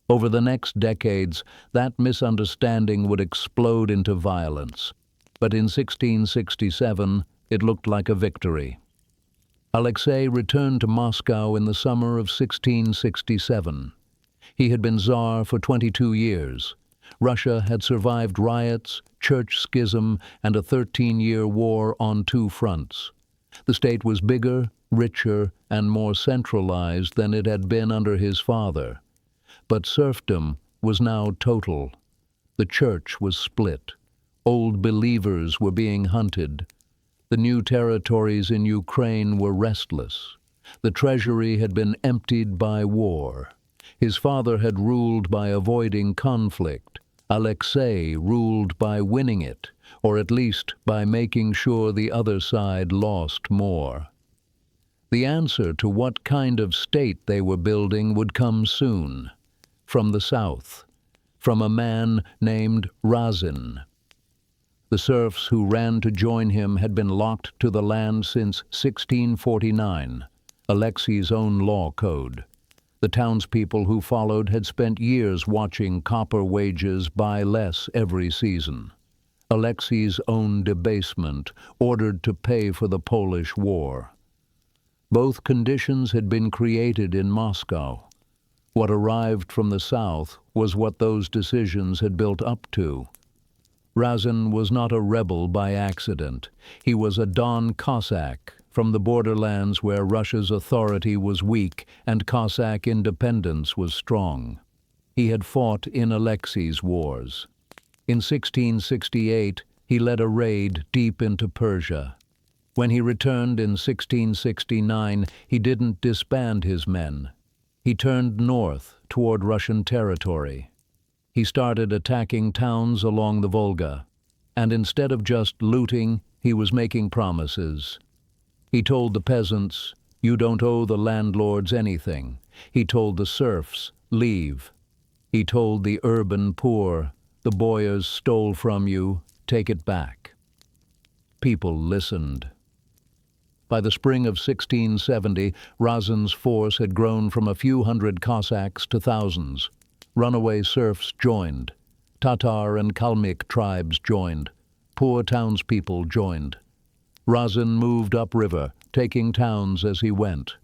Over the next decades, that misunderstanding would explode into violence. But in 1667, it looked like a victory. Alexei returned to Moscow in the summer of 1667. He had been Tsar for 22 years. Russia had survived riots, church schism, and a 13-year war on 2 fronts. The state was bigger, richer, and more centralized than it had been under his father. But serfdom was now total. The church was split. Old believers were being hunted. The new territories in Ukraine were restless. The treasury had been emptied by war. His father had ruled by avoiding conflict. Alexei ruled by winning it, or at least by making sure the other side lost more. The answer to what kind of state they were building would come soon, from the south, from a man named Razin. The serfs who ran to join him had been locked to the land since 1649, Alexei's own law code. The townspeople who followed had spent years watching copper wages buy less every season. Alexei's own debasement, ordered to pay for the Polish War. Both conditions had been created in Moscow. What arrived from the south was what those decisions had built up to. Razin was not a rebel by accident. He was a Don Cossack from the borderlands where Russia's authority was weak and Cossack independence was strong. He had fought in Alexei's wars. In 1668, he led a raid deep into Persia. When he returned in 1669, he didn't disband his men. He turned north toward Russian territory. He started attacking towns along the Volga, and instead of just looting, he was making promises. He told the peasants, "You don't owe the landlords anything." He told the serfs, "Leave." He told the urban poor, "The boyars stole from you, take it back." People listened. By the spring of 1670, Razin's force had grown from a few hundred Cossacks to thousands. Runaway serfs joined. Tatar and Kalmyk tribes joined. Poor townspeople joined. Razin moved upriver, taking towns as he went.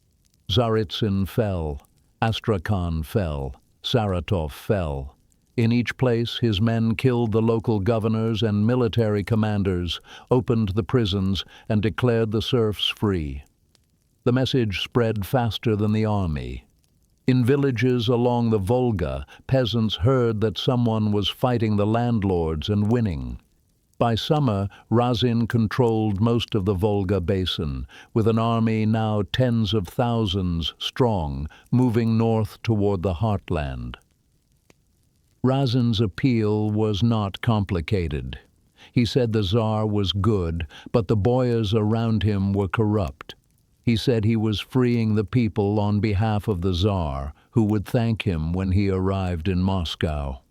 Tsaritsyn fell. Astrakhan fell. Saratov fell. In each place, his men killed the local governors and military commanders, opened the prisons, and declared the serfs free. The message spread faster than the army. In villages along the Volga, peasants heard that someone was fighting the landlords and winning. By summer, Razin controlled most of the Volga basin, with an army now tens of thousands strong, moving north toward the heartland. Razin's appeal was not complicated. He said the Tsar was good, but the boyars around him were corrupt. He said he was freeing the people on behalf of the Tsar, who would thank him when he arrived in Moscow.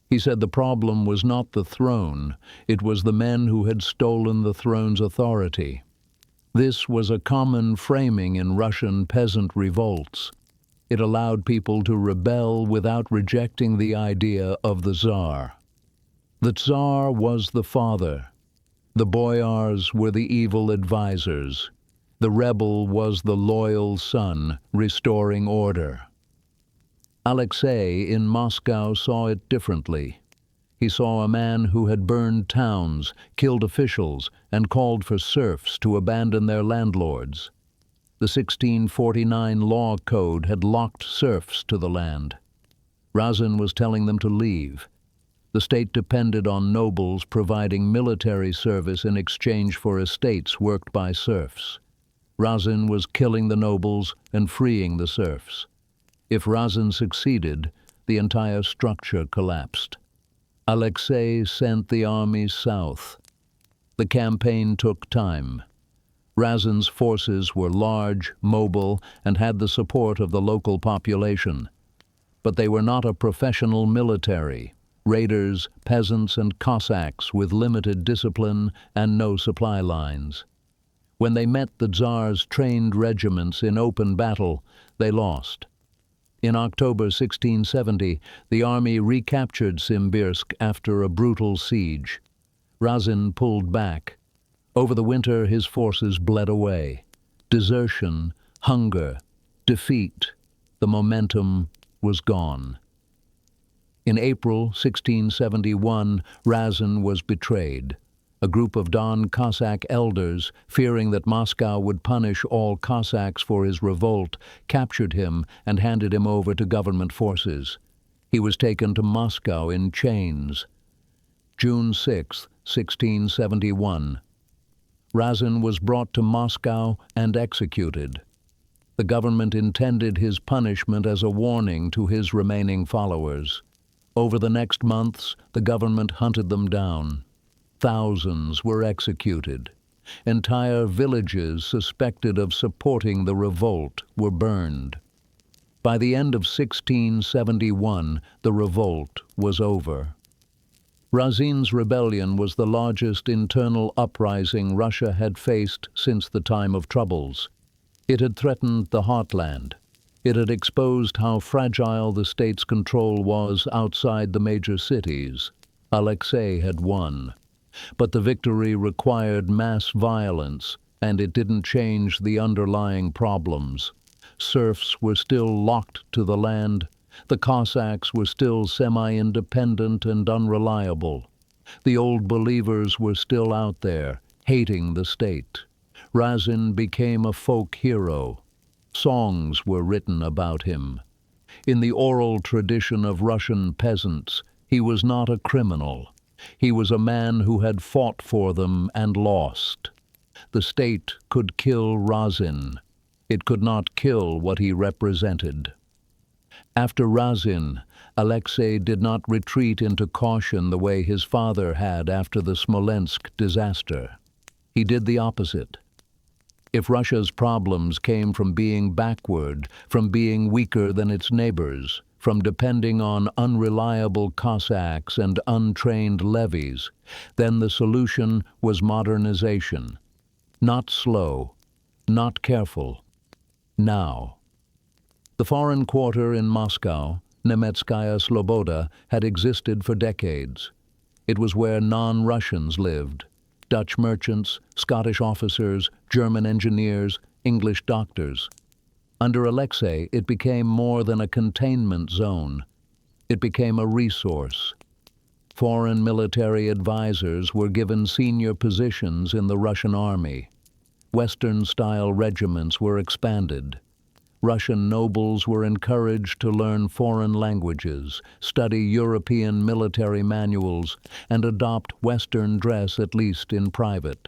He said the problem was not the throne, it was the men who had stolen the throne's authority. This was a common framing in Russian peasant revolts. It allowed people to rebel without rejecting the idea of the Tsar. The Tsar was the father. The boyars were the evil advisors. The rebel was the loyal son, restoring order. Alexei in Moscow saw it differently. He saw a man who had burned towns, killed officials, and called for serfs to abandon their landlords. The 1649 law code had locked serfs to the land. Razin was telling them to leave. The state depended on nobles providing military service in exchange for estates worked by serfs. Razin was killing the nobles and freeing the serfs. If Razin succeeded, the entire structure collapsed. Alexei sent the armies south. The campaign took time. Razin's forces were large, mobile, and had the support of the local population. But they were not a professional military. Raiders, peasants, and Cossacks with limited discipline and no supply lines. When they met the Tsar's trained regiments in open battle, they lost. In October 1670, the army recaptured Simbirsk after a brutal siege. Razin pulled back. Over the winter, his forces bled away. Desertion, hunger, defeat, the momentum was gone. In April 1671, Razin was betrayed. A group of Don Cossack elders, fearing that Moscow would punish all Cossacks for his revolt, captured him and handed him over to government forces. He was taken to Moscow in chains. June 6, 1671. Razin was brought to Moscow and executed. The government intended his punishment as a warning to his remaining followers. Over the next months, the government hunted them down. Thousands were executed. Entire villages suspected of supporting the revolt were burned. By the end of 1671, the revolt was over. Razin's rebellion was the largest internal uprising Russia had faced since the time of troubles. It had threatened the heartland. It had exposed how fragile the state's control was outside the major cities. Alexei had won. But the victory required mass violence, and it didn't change the underlying problems. Serfs were still locked to the land. The Cossacks were still semi-independent and unreliable. The old believers were still out there, hating the state. Razin became a folk hero. Songs were written about him. In the oral tradition of Russian peasants, he was not a criminal. He was a man who had fought for them and lost. The state could kill Razin. It could not kill what he represented. After Razin, Alexei did not retreat into caution the way his father had after the Smolensk disaster. He did the opposite. If Russia's problems came from being backward, from being weaker than its neighbors, from depending on unreliable Cossacks and untrained levies, then the solution was modernization. Not slow, not careful. Now. The foreign quarter in Moscow, Nemetskaya Sloboda, had existed for decades. It was where non-Russians lived. Dutch merchants, Scottish officers, German engineers, English doctors. Under Alexei, it became more than a containment zone. It became a resource. Foreign military advisors were given senior positions in the Russian army. Western-style regiments were expanded. Russian nobles were encouraged to learn foreign languages, study European military manuals, and adopt Western dress at least in private.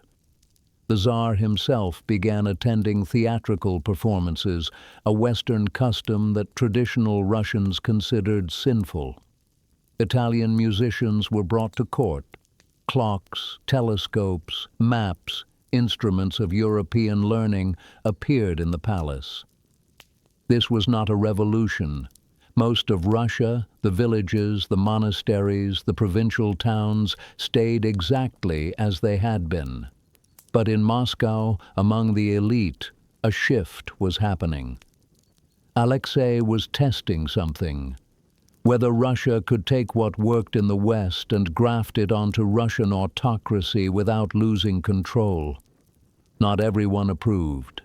The Tsar himself began attending theatrical performances, a Western custom that traditional Russians considered sinful. Italian musicians were brought to court. Clocks, telescopes, maps, instruments of European learning appeared in the palace. This was not a revolution. Most of Russia, the villages, the monasteries, the provincial towns stayed exactly as they had been. But in Moscow, among the elite, a shift was happening. Alexei was testing something. Whether Russia could take what worked in the West and graft it onto Russian autocracy without losing control. Not everyone approved.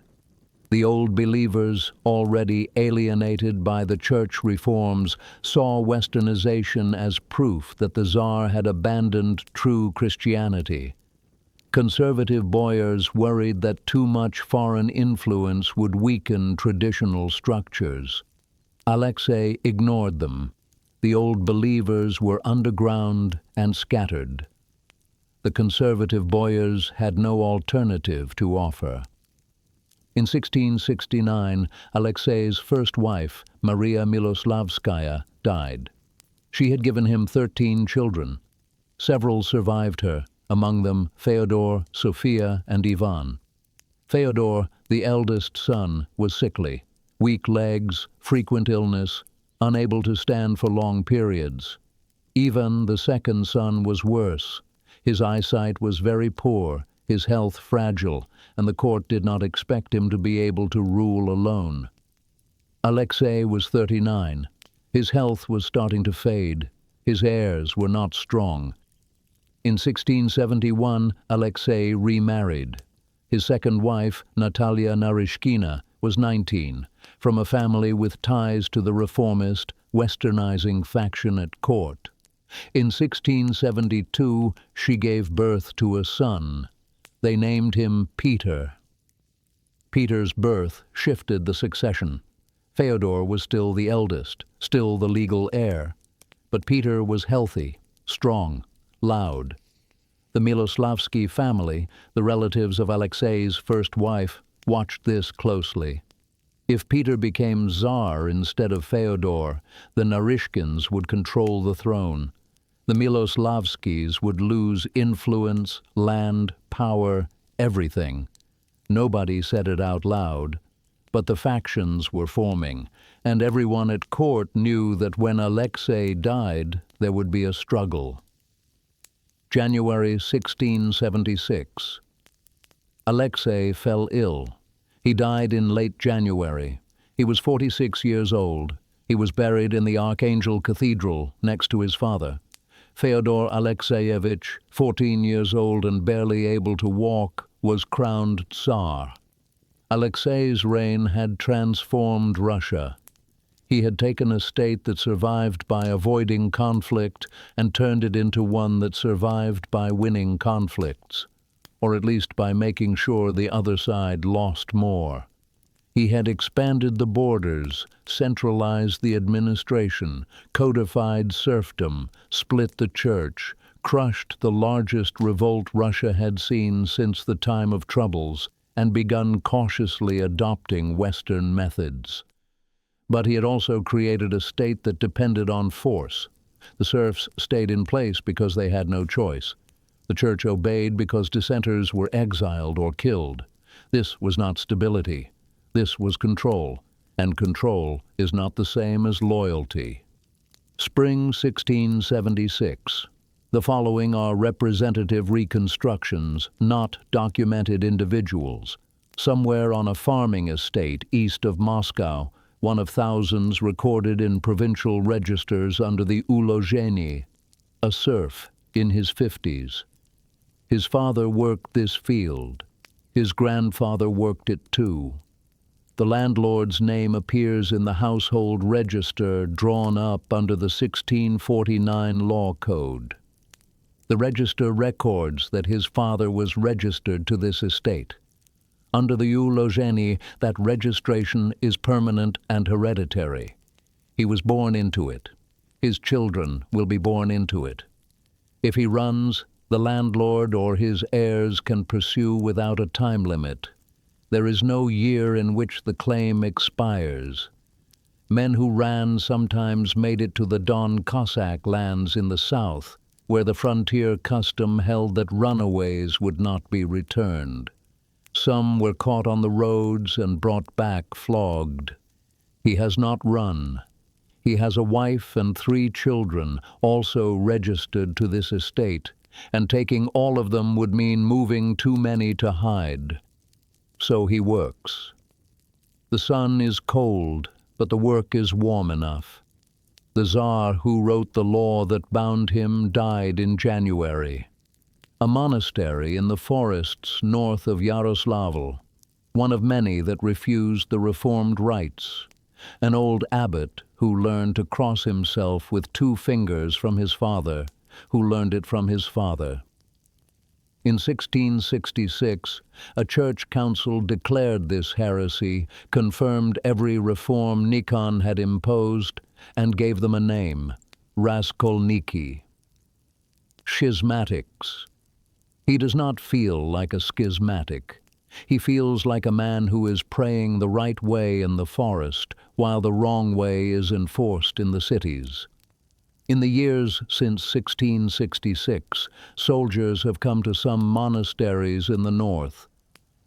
The old believers, already alienated by the church reforms, saw Westernization as proof that the Tsar had abandoned true Christianity. Conservative boyars worried that too much foreign influence would weaken traditional structures. Alexei ignored them. The old believers were underground and scattered. The conservative boyars had no alternative to offer. In 1669, Alexei's first wife, Maria Miloslavskaya, died. She had given him 13 children. Several survived her, among them Fyodor, Sophia, and Ivan. Fyodor, the eldest son, was sickly, weak legs, frequent illness, unable to stand for long periods. Ivan, the second son, was worse. His eyesight was very poor, his health fragile, and the court did not expect him to be able to rule alone. Alexei was 39. His health was starting to fade. His heirs were not strong. In 1671, Alexei remarried. His second wife, Natalia Narishkina, was 19, from a family with ties to the reformist, westernizing faction at court. In 1672, she gave birth to a son. They named him Peter. Peter's birth shifted the succession. Fyodor was still the eldest, still the legal heir. But Peter was healthy, strong, loud. The Miloslavsky family, the relatives of Alexei's first wife, watched this closely. If Peter became Tsar instead of Fyodor, the Narishkins would control the throne. The Miloslavskys would lose influence, land, power, everything. Nobody said it out loud, but the factions were forming, and everyone at court knew that when Alexei died, there would be a struggle. January 1676. Alexei fell ill. He died in late January. He was 46 years old. He was buried in the Archangel Cathedral next to his father. Fyodor Alexeyevich, 14 years old and barely able to walk, was crowned Tsar. Alexei's reign had transformed Russia. He had taken a state that survived by avoiding conflict and turned it into one that survived by winning conflicts, or at least by making sure the other side lost more. He had expanded the borders, centralized the administration, codified serfdom, split the church, crushed the largest revolt Russia had seen since the time of troubles, and begun cautiously adopting Western methods. But he had also created a state that depended on force. The serfs stayed in place because they had no choice. The church obeyed because dissenters were exiled or killed. This was not stability. This was control, and control is not the same as loyalty. Spring 1676. The following are representative reconstructions, not documented individuals. Somewhere on a farming estate east of Moscow, one of thousands recorded in provincial registers under the Ulozheny, a serf in his 50s. His father worked this field. His grandfather worked it too. The landlord's name appears in the household register drawn up under the 1649 law code. The register records that his father was registered to this estate. Under the Ulozheny, that registration is permanent and hereditary. He was born into it. His children will be born into it. If he runs, the landlord or his heirs can pursue without a time limit. There is no year in which the claim expires. Men who ran sometimes made it to the Don Cossack lands in the south, where the frontier custom held that runaways would not be returned. Some were caught on the roads and brought back flogged. He has not run. He has a wife and 3 children, also registered to this estate, and taking all of them would mean moving too many to hide. So he works. The sun is cold, but the work is warm enough. The Tsar who wrote the law that bound him died in January. A monastery in the forests north of Yaroslavl, one of many that refused the reformed rites. An old abbot who learned to cross himself with 2 fingers from his father, who learned it from his father. In 1666, a church council declared this heresy, confirmed every reform Nikon had imposed, and gave them a name, Raskolniki. Schismatics. He does not feel like a schismatic. He feels like a man who is praying the right way in the forest, while the wrong way is enforced in the cities. In the years since 1666, soldiers have come to some monasteries in the north.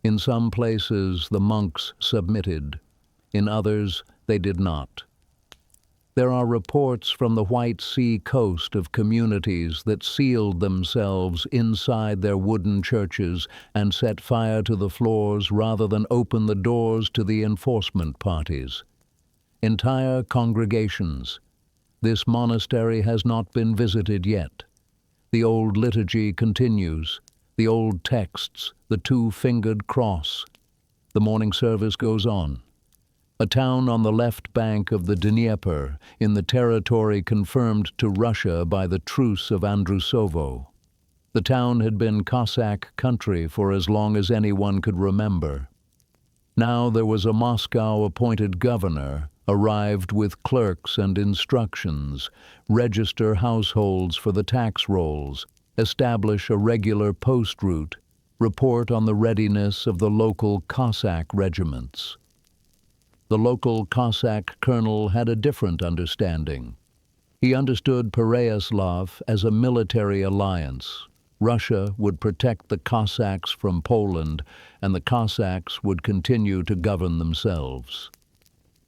In some places the monks submitted. In others they did not. There are reports from the White Sea coast of communities that sealed themselves inside their wooden churches and set fire to the floors rather than open the doors to the enforcement parties. Entire congregations. This monastery has not been visited yet. The old liturgy continues, the old texts, the 2-fingered cross. The morning service goes on. A town on the left bank of the Dnieper, in the territory confirmed to Russia by the Truce of Andrusovo. The town had been Cossack country for as long as anyone could remember. Now there was a Moscow-appointed governor, arrived with clerks and instructions, register households for the tax rolls, establish a regular post route, report on the readiness of the local Cossack regiments. The local Cossack colonel had a different understanding. He understood Pereyaslav as a military alliance. Russia would protect the Cossacks from Poland, and the Cossacks would continue to govern themselves.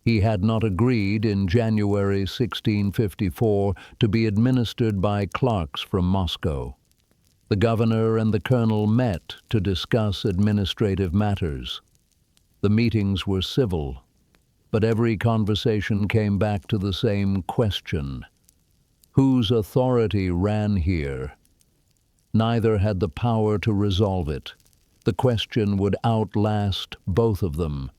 He had not agreed in January 1654 to be administered by clerks from Moscow. The governor and the colonel met to discuss administrative matters. The meetings were civil, but every conversation came back to the same question. Whose authority ran here? Neither had the power to resolve it. The question would outlast both of them.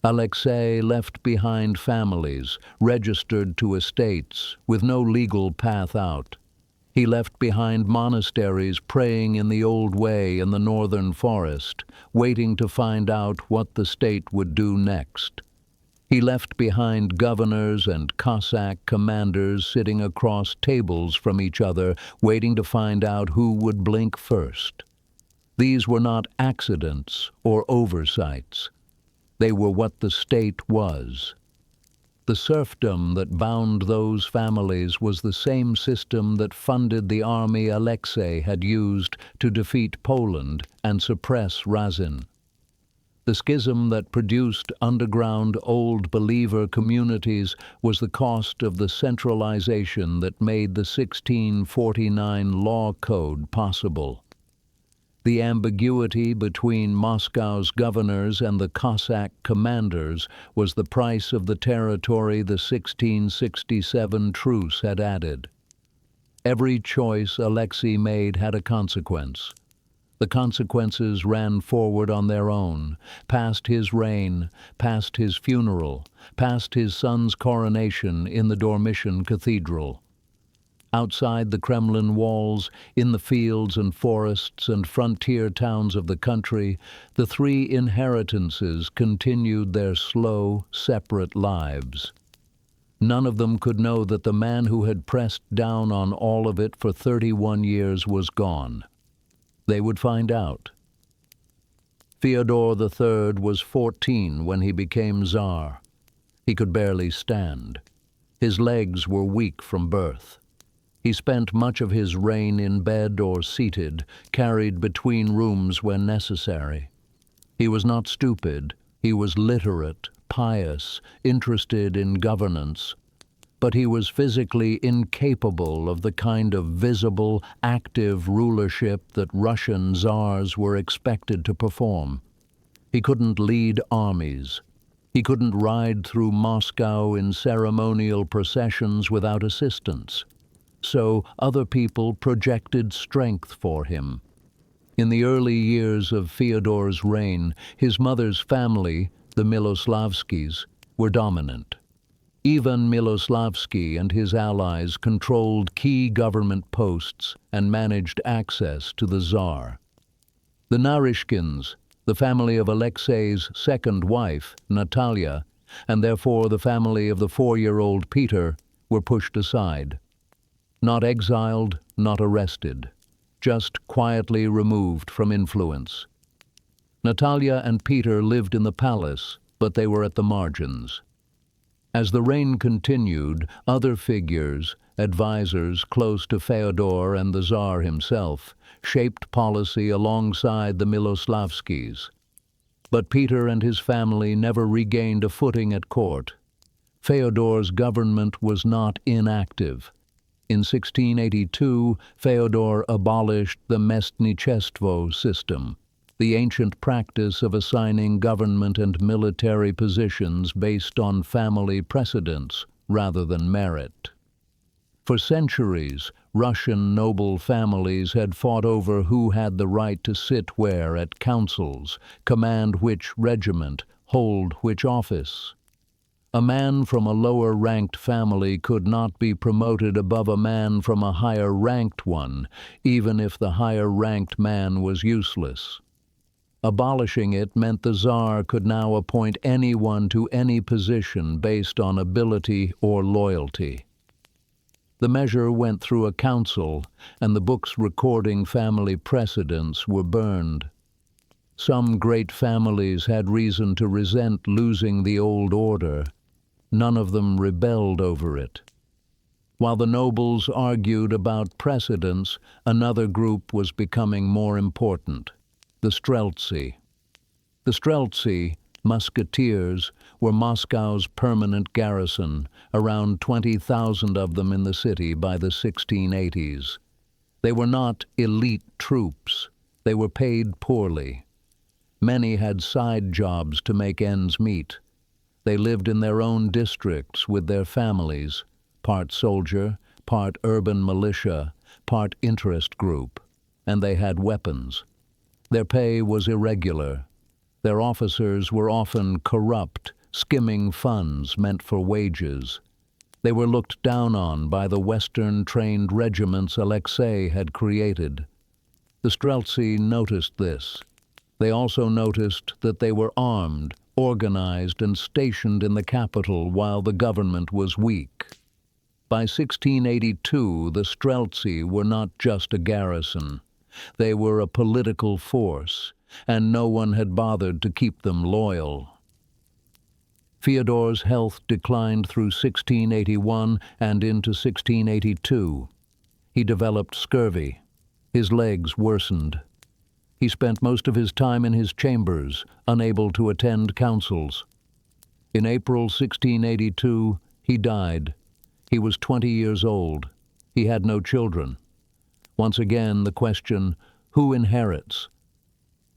Alexei left behind families, registered to estates, with no legal path out. He left behind monasteries praying in the old way in the northern forest, waiting to find out what the state would do next. He left behind governors and Cossack commanders sitting across tables from each other, waiting to find out who would blink first. These were not accidents or oversights. They were what the state was. The serfdom that bound those families was the same system that funded the army Alexei had used to defeat Poland and suppress Razin. The schism that produced underground Old Believer communities was the cost of the centralization that made the 1649 law code possible. The ambiguity between Moscow's governors and the Cossack commanders was the price of the territory the 1667 truce had added. Every choice Alexei made had a consequence. The consequences ran forward on their own, past his reign, past his funeral, past his son's coronation in the Dormition Cathedral. Outside the Kremlin walls, in the fields and forests and frontier towns of the country, the three inheritances continued their slow, separate lives. None of them could know that the man who had pressed down on all of it for 31 years was gone. They would find out. Fyodor III was 14 when he became Tsar. He could barely stand. His legs were weak from birth. He spent much of his reign in bed or seated, carried between rooms when necessary. He was not stupid. He was literate, pious, interested in governance. But he was physically incapable of the kind of visible, active rulership that Russian czars were expected to perform. He couldn't lead armies. He couldn't ride through Moscow in ceremonial processions without assistance. So other people projected strength for him. In the early years of Fyodor's reign, his mother's family, the Miloslavskis, were dominant. Ivan Miloslavsky and his allies controlled key government posts and managed access to the Tsar. The Narishkins, the family of Alexei's second wife, Natalia, and therefore the family of the 4-year-old Peter, were pushed aside. Not exiled, not arrested, just quietly removed from influence. Natalia and Peter lived in the palace, but they were at the margins. As the reign continued, other figures, advisors close to Fyodor and the Tsar himself, shaped policy alongside the Miloslavskis. But Peter and his family never regained a footing at court. Fyodor's government was not inactive. In 1682, Fyodor abolished the Mestnichestvo system, the ancient practice of assigning government and military positions based on family precedents rather than merit. For centuries, Russian noble families had fought over who had the right to sit where at councils, command which regiment, hold which office. A man from a lower-ranked family could not be promoted above a man from a higher-ranked one, even if the higher-ranked man was useless. Abolishing it meant the Tsar could now appoint anyone to any position based on ability or loyalty. The measure went through a council, and the books recording family precedents were burned. Some great families had reason to resent losing the old order. None of them rebelled over it. While the nobles argued about precedence, another group was becoming more important, the streltsy. The streltsy, musketeers, were Moscow's permanent garrison, around 20,000 of them in the city by the 1680s. They were not elite troops. They were paid poorly. Many had side jobs to make ends meet. They lived in their own districts with their families, part soldier, part urban militia, part interest group, and they had weapons. Their pay was irregular. Their officers were often corrupt, skimming funds meant for wages. They were looked down on by the Western-trained regiments Alexei had created. The streltsy noticed this. They also noticed that they were armed, organized and stationed in the capital while the government was weak. By 1682, the streltsy were not just a garrison. They were a political force, and no one had bothered to keep them loyal. Fyodor's health declined through 1681 and into 1682. He developed scurvy. His legs worsened. He spent most of his time in his chambers, unable to attend councils. In April 1682, he died. He was 20 years old. He had no children. Once again, the question, who inherits?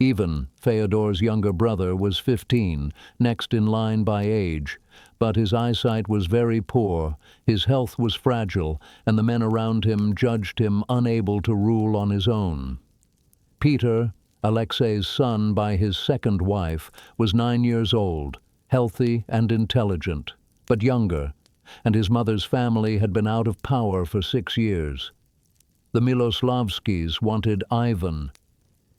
Ivan, Fyodor's younger brother, was 15, next in line by age, but his eyesight was very poor, his health was fragile, and the men around him judged him unable to rule on his own. Peter, Alexei's son by his second wife, was 9 years old, healthy and intelligent, but younger, and his mother's family had been out of power for 6 years. The Miloslavskis wanted Ivan.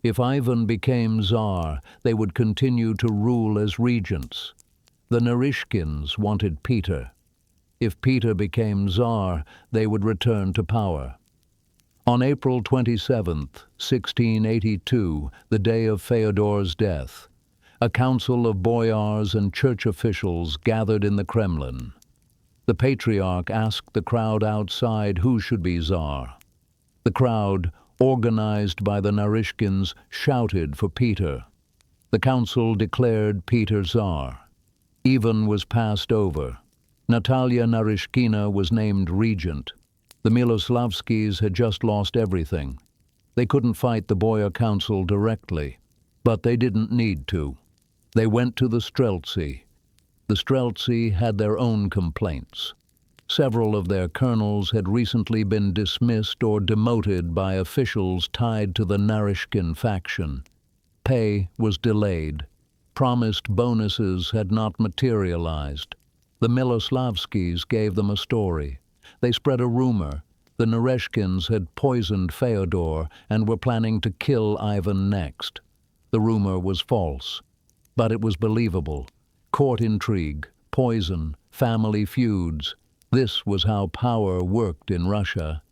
If Ivan became Tsar, they would continue to rule as regents. The Narishkins wanted Peter. If Peter became Tsar, they would return to power. On April 27, 1682, the day of Fyodor's death, a council of boyars and church officials gathered in the Kremlin. The Patriarch asked the crowd outside who should be Tsar. The crowd, organized by the Narishkins, shouted for Peter. The council declared Peter Tsar. Ivan was passed over. Natalia Narishkina was named regent. The Miloslavskis had just lost everything. They couldn't fight the Boyar Council directly, but they didn't need to. They went to the streltsy. The streltsy had their own complaints. Several of their colonels had recently been dismissed or demoted by officials tied to the Narishkin faction. Pay was delayed. Promised bonuses had not materialized. The Miloslavskis gave them a story. They spread a rumor. The Narishkins had poisoned Fyodor and were planning to kill Ivan next. The rumor was false, but it was believable. Court intrigue, poison, family feuds. This was how power worked in Russia.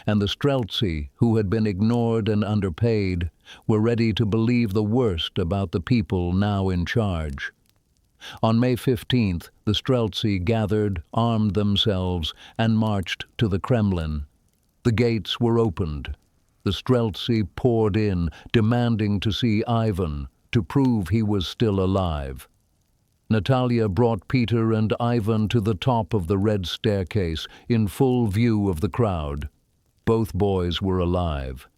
And the streltsy, who had been ignored and underpaid, were ready to believe the worst about the people now in charge. On May 15th, the streltsy gathered, armed themselves, and marched to the Kremlin. The gates were opened. The streltsy poured in, demanding to see Ivan, to prove he was still alive. Natalia brought Peter and Ivan to the top of the red staircase, in full view of the crowd. Both boys were alive.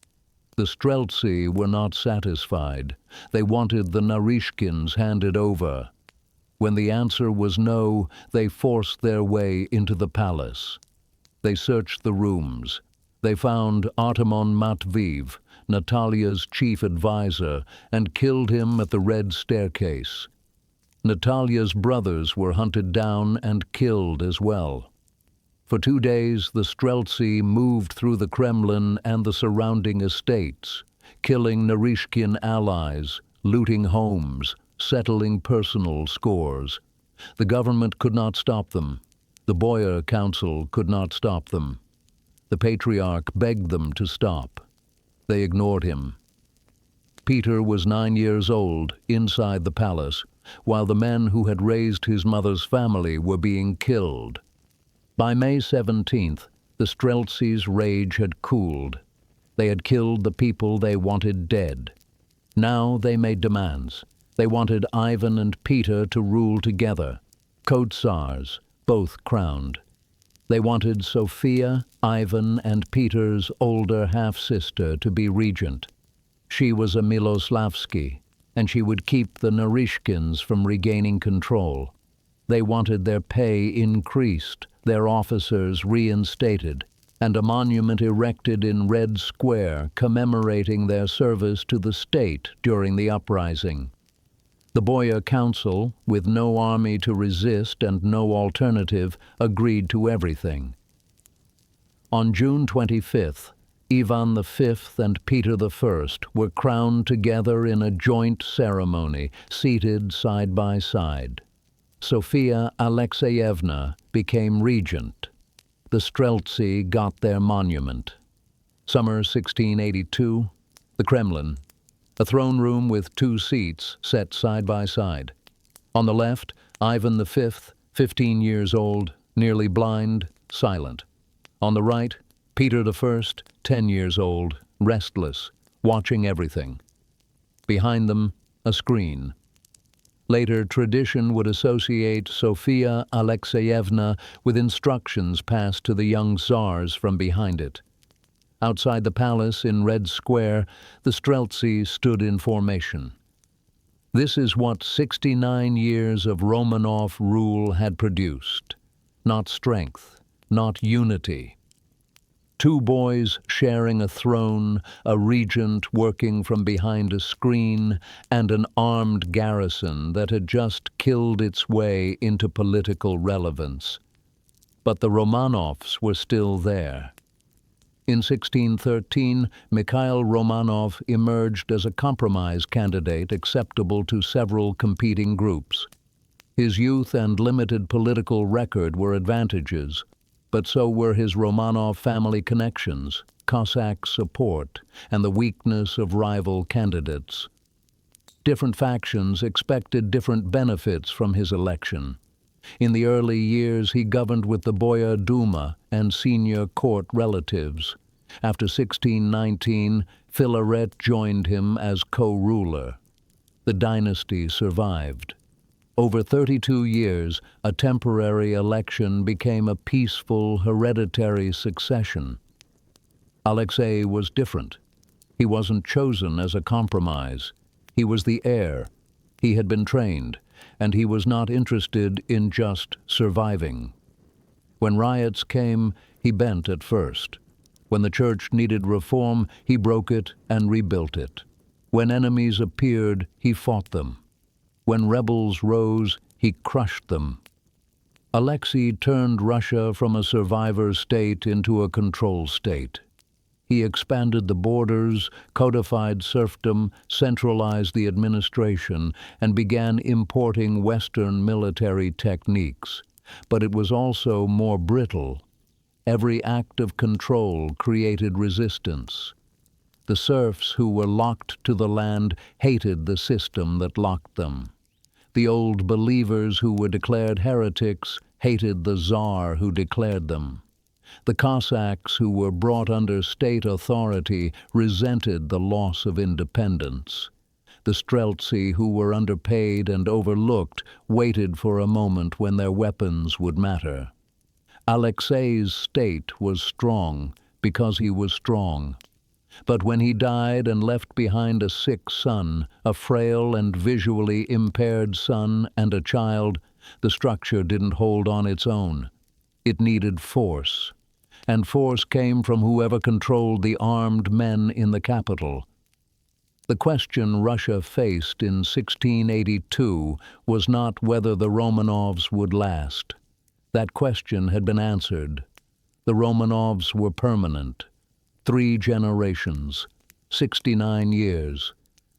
The streltsy were not satisfied. They wanted the Narishkins handed over. When the answer was no, they forced their way into the palace. They searched the rooms. They found Artemon Matveev, Natalia's chief advisor, and killed him at the red staircase. Natalia's brothers were hunted down and killed as well. For 2 days, the streltsy moved through the Kremlin and the surrounding estates, killing Narishkin allies, looting homes, settling personal scores. The government could not stop them. The Boyar Council could not stop them. The Patriarch begged them to stop. They ignored him. Peter was 9 years old, inside the palace, while the men who had raised his mother's family were being killed. By May 17th, the streltsy's rage had cooled. They had killed the people they wanted dead. Now they made demands. They wanted Ivan and Peter to rule together, co-tsars, both crowned. They wanted Sophia, Ivan, and Peter's older half-sister to be regent. She was a Miloslavsky, and she would keep the Narishkins from regaining control. They wanted their pay increased, their officers reinstated, and a monument erected in Red Square commemorating their service to the state during the uprising. The Boyar Council, with no army to resist and no alternative, agreed to everything. On June 25th, Ivan V and Peter I were crowned together in a joint ceremony, seated side by side. Sophia Alexeyevna became regent. The streltsy got their monument. Summer 1682, the Kremlin. A throne room with 2 seats set side by side. On the left, Ivan V, 15 years old, nearly blind, silent. On the right, Peter I, 10 years old, restless, watching everything. Behind them, a screen. Later, tradition would associate Sofia Alexeyevna with instructions passed to the young Tsars from behind it. Outside the palace in Red Square, the streltsy stood in formation. This is what 69 years of Romanov rule had produced. Not strength, not unity. Two boys sharing a throne, a regent working from behind a screen, and an armed garrison that had just killed its way into political relevance. But the Romanovs were still there. In 1613, Mikhail Romanov emerged as a compromise candidate acceptable to several competing groups. His youth and limited political record were advantages, but so were his Romanov family connections, Cossack support, and the weakness of rival candidates. Different factions expected different benefits from his election. In the early years, he governed with the Boyar Duma and senior court relatives. After 1619, Filaret joined him as co-ruler. The dynasty survived. Over 32 years, a temporary election became a peaceful, hereditary succession. Alexei was different. He wasn't chosen as a compromise. He was the heir. He had been trained, and he was not interested in just surviving. When riots came, he bent at first. When the church needed reform, he broke it and rebuilt it. When enemies appeared, he fought them. When rebels rose, he crushed them. Alexei turned Russia from a survivor state into a control state. He expanded the borders, codified serfdom, centralized the administration, and began importing Western military techniques. But it was also more brittle. Every act of control created resistance. The serfs who were locked to the land hated the system that locked them. The old believers who were declared heretics hated the Tsar who declared them. The Cossacks who were brought under state authority resented the loss of independence. The streltsy who were underpaid and overlooked waited for a moment when their weapons would matter. Alexei's state was strong because he was strong. But when he died and left behind a sick son, a frail and visually impaired son and a child, the structure didn't hold on its own. It needed force. And force came from whoever controlled the armed men in the capital. The question Russia faced in 1682 was not whether the Romanovs would last. That question had been answered. The Romanovs were permanent. 3 generations, 69 years.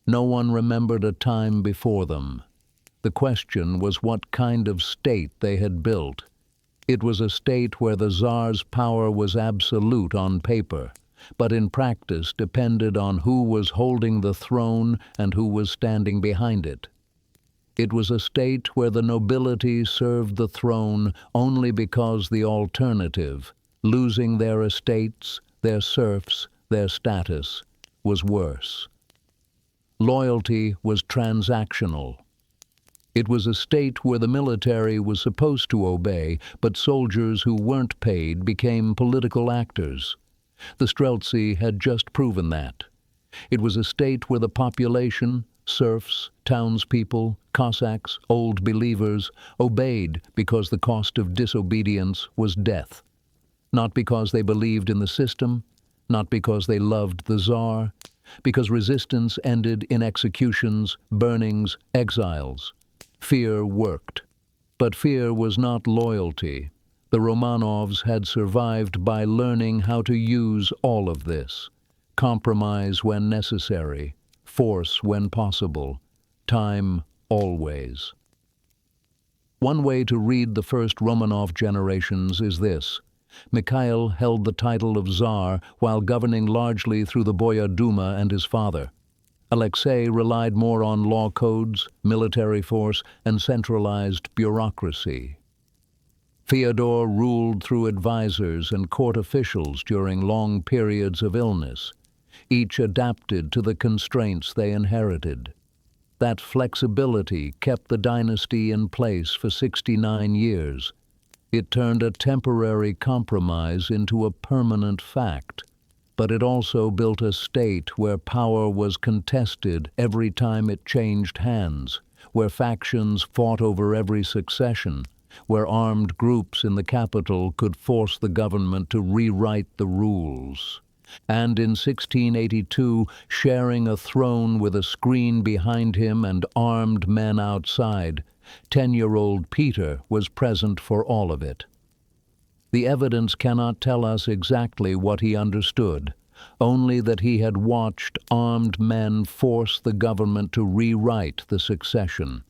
No one remembered a time before them. The question was what kind of state they had built. It was a state where the Tsar's power was absolute on paper, but in practice depended on who was holding the throne and who was standing behind it. It was a state where the nobility served the throne only because the alternative, losing their estates, their serfs, their status, was worse. Loyalty was transactional. It was a state where the military was supposed to obey, but soldiers who weren't paid became political actors. The streltsy had just proven that. It was a state where the population, serfs, townspeople, Cossacks, old believers, obeyed because the cost of disobedience was death. Not because they believed in the system, not because they loved the Tsar, because resistance ended in executions, burnings, exiles. Fear worked. But fear was not loyalty. The Romanovs had survived by learning how to use all of this. Compromise when necessary, force when possible, time always. One way to read the first Romanov generations is this. Mikhail held the title of Tsar while governing largely through the Boyar Duma and his father. Alexei relied more on law codes, military force, and centralized bureaucracy. Fyodor ruled through advisors and court officials during long periods of illness. Each adapted to the constraints they inherited. That flexibility kept the dynasty in place for 69 years. It turned a temporary compromise into a permanent fact. But it also built a state where power was contested every time it changed hands, where factions fought over every succession, where armed groups in the capital could force the government to rewrite the rules. And in 1682, sharing a throne with a screen behind him and armed men outside, 10-year-old Peter was present for all of it. The evidence cannot tell us exactly what he understood, only that he had watched armed men force the government to rewrite the succession.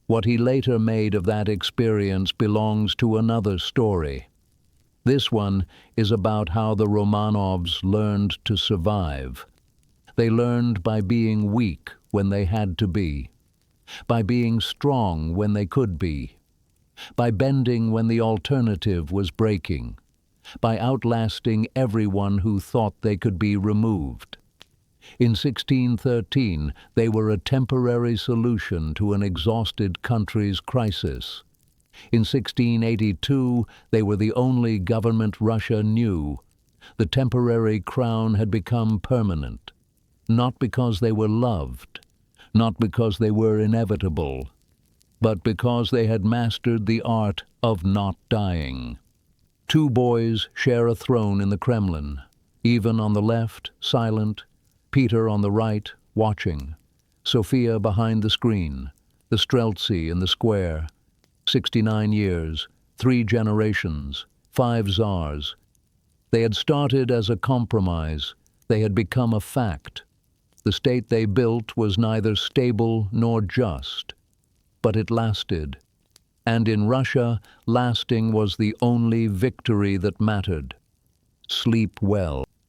What he later made of that experience belongs to another story. This one is about how the Romanovs learned to survive. They learned by being weak when they had to be, by being strong when they could be, by bending when the alternative was breaking, by outlasting everyone who thought they could be removed. In 1613, they were a temporary solution to an exhausted country's crisis. In 1682, they were the only government Russia knew. The temporary crown had become permanent, not because they were loved, not because they were inevitable, but because they had mastered the art of not dying. Two boys share a throne in the Kremlin, Ivan on the left, silent, Peter on the right, watching, Sophia behind the screen, the streltsy in the square. 69 years, 3 generations, 5 czars. They had started as a compromise. They had become a fact. The state they built was neither stable nor just, but it lasted. And in Russia, lasting was the only victory that mattered. Sleep well.